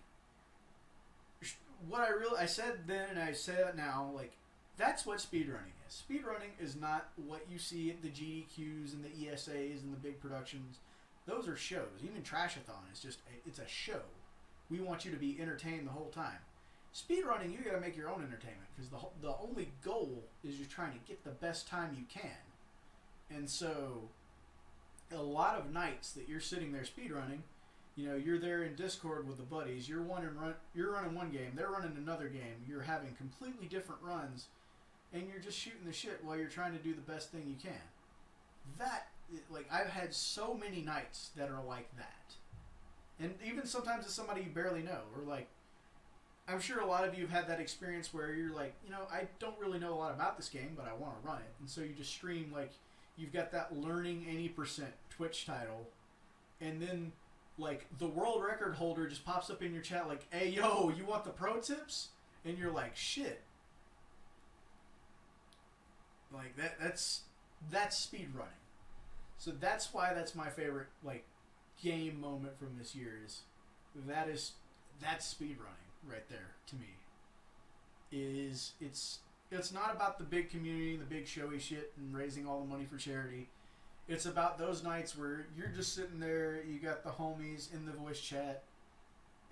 I said then and I say it now, like, that's what speedrunning is. Speedrunning is not what you see at the GDQs and the ESAs and the big productions. Those are shows. Even Trashathon is it's a show. We want you to be entertained the whole time. Speedrunning, you gotta make your own entertainment, because the only goal is you're trying to get the best time you can. And so, a lot of nights that you're sitting there speedrunning, you know, you're there in Discord with the buddies, you're running one game, they're running another game, you're having completely different runs, and you're just shooting the shit while you're trying to do the best thing you can. Like, I've had so many nights that are like that. And even sometimes it's somebody you barely know, or like, I'm sure a lot of you have had that experience where you're like, you know, I don't really know a lot about this game, but I want to run it. And so you just stream, like, you've got that learning any percent Twitch title, and then, like, the world record holder just pops up in your chat like, hey, yo, you want the pro tips? And you're like, shit. Like, that's speed running. So that's why that's my favorite, like, game moment from this year is that's speed running right there to me. It's not about the big community, the big showy shit and raising all the money for charity. It's about those nights where you're just sitting there, you got the homies in the voice chat,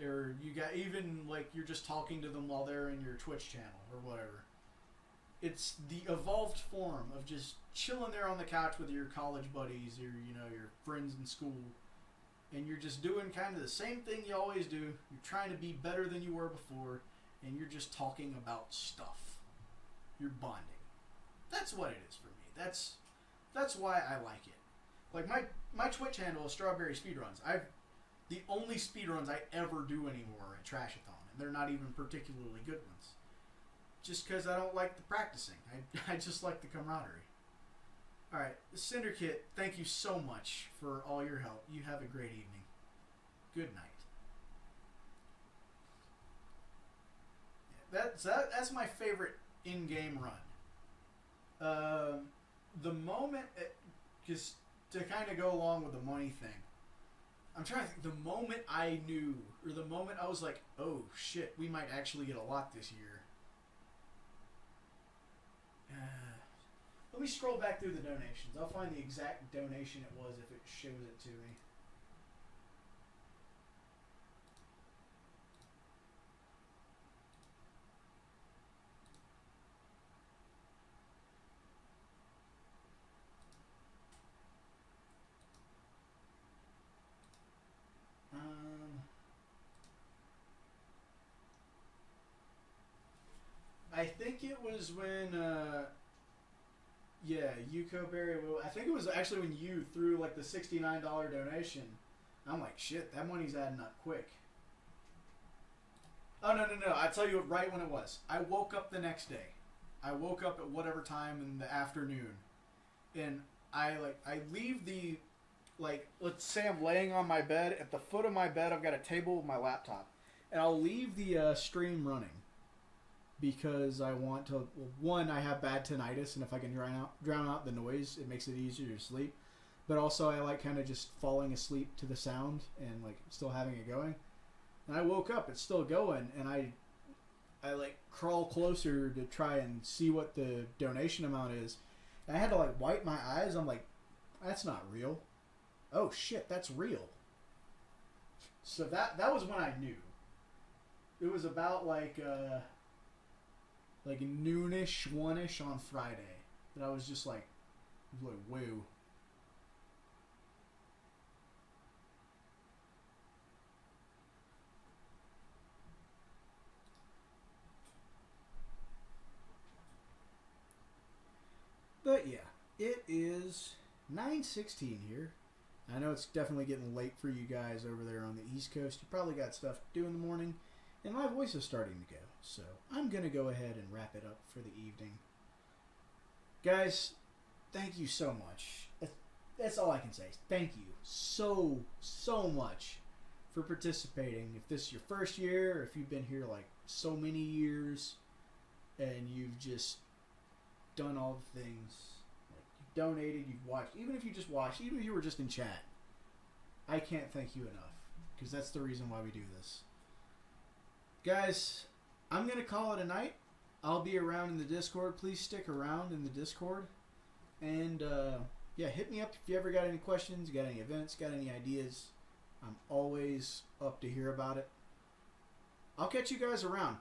or you got even like you're just talking to them while they're in your Twitch channel or whatever. It's the evolved form of just chilling there on the couch with your college buddies or, you know, your friends in school, and you're just doing kind of the same thing you always do. You're trying to be better than you were before, and you're just talking about stuff. You're bonding. That's what it is for me. That's why I like it. Like my Twitch handle is Strawberry Speedruns. The only speedruns I ever do anymore at Trashathon, and they're not even particularly good ones. Just because I don't like the practicing. I just like the camaraderie. Alright, Cinderkit, thank you so much for all your help. You have a great evening. Good night. That's my favorite in-game run. The moment, just to kind of go along with the money thing, I'm trying to think, the moment I knew, or the moment I was like, oh shit, we might actually get a lot this year. Let me scroll back through the donations. I'll find the exact donation it was if it shows it to me. I think it was when, Yuko Berry. I think it was actually when you threw like the $69 donation. I'm like, shit, that money's adding up quick. Oh no! I tell you right when it was. I woke up the next day. I woke up at whatever time in the afternoon, and I leave the, like, let's say I'm laying on my bed. At the foot of my bed, I've got a table with my laptop, and I'll leave the stream running. Because I want to, well, one, I have bad tinnitus, and if I can drown out the noise, it makes it easier to sleep. But also, I like kind of just falling asleep to the sound and like still having it going. And I woke up, it's still going, and I like crawl closer to try and see what the donation amount is. And I had to like wipe my eyes. I'm like, that's not real. Oh shit, that's real. So that was when I knew. It was about like noonish, one-ish on Friday. That I was just like, woo. But yeah, it is 9:16 here. I know it's definitely getting late for you guys over there on the East Coast. You probably got stuff to do in the morning, and my voice is starting to go. So I'm going to go ahead and wrap it up for the evening. Guys, thank you so much. That's all I can say. Thank you so much for participating. If this is your first year, or if you've been here like so many years, and you've just done all the things, like you've donated, you've watched, even if you just watched, even if you were just in chat, I can't thank you enough. because that's the reason why we do this. Guys, I'm going to call it a night. I'll be around in the Discord. Please stick around in the Discord. And, yeah, hit me up if you ever got any questions, got any events, got any ideas. I'm always up to hear about it. I'll catch you guys around.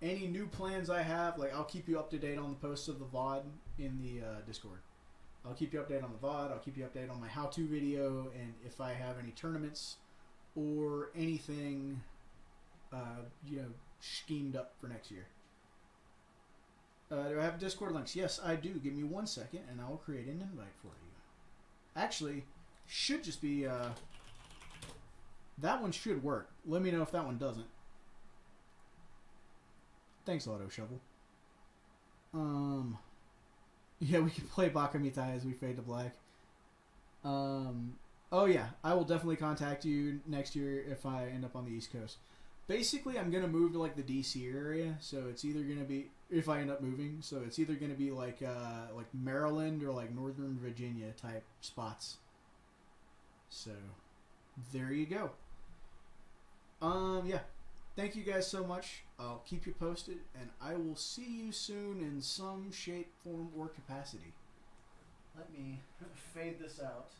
Any new plans I have, like, I'll keep you up to date on the posts of the VOD in the Discord. I'll keep you updated on the VOD. I'll keep you updated on my how-to video, and if I have any tournaments or anything, schemed up for next year. Do I have Discord links? Yes, I do. Give me 1 second, and I will create an invite for you. Actually, should just be, that one should work. Let me know if that one doesn't. Thanks, Auto Shovel. Yeah, we can play Bakamitai as we fade to black. Oh yeah, I will definitely contact you next year if I end up on the East Coast. Basically, I'm gonna move to like the DC area, so it's either gonna be, if I end up moving, so it's either gonna be like Maryland or like Northern Virginia type spots. So there you go. Yeah. Thank you guys so much. I'll keep you posted, and I will see you soon in some shape, form, or capacity. Let me fade this out.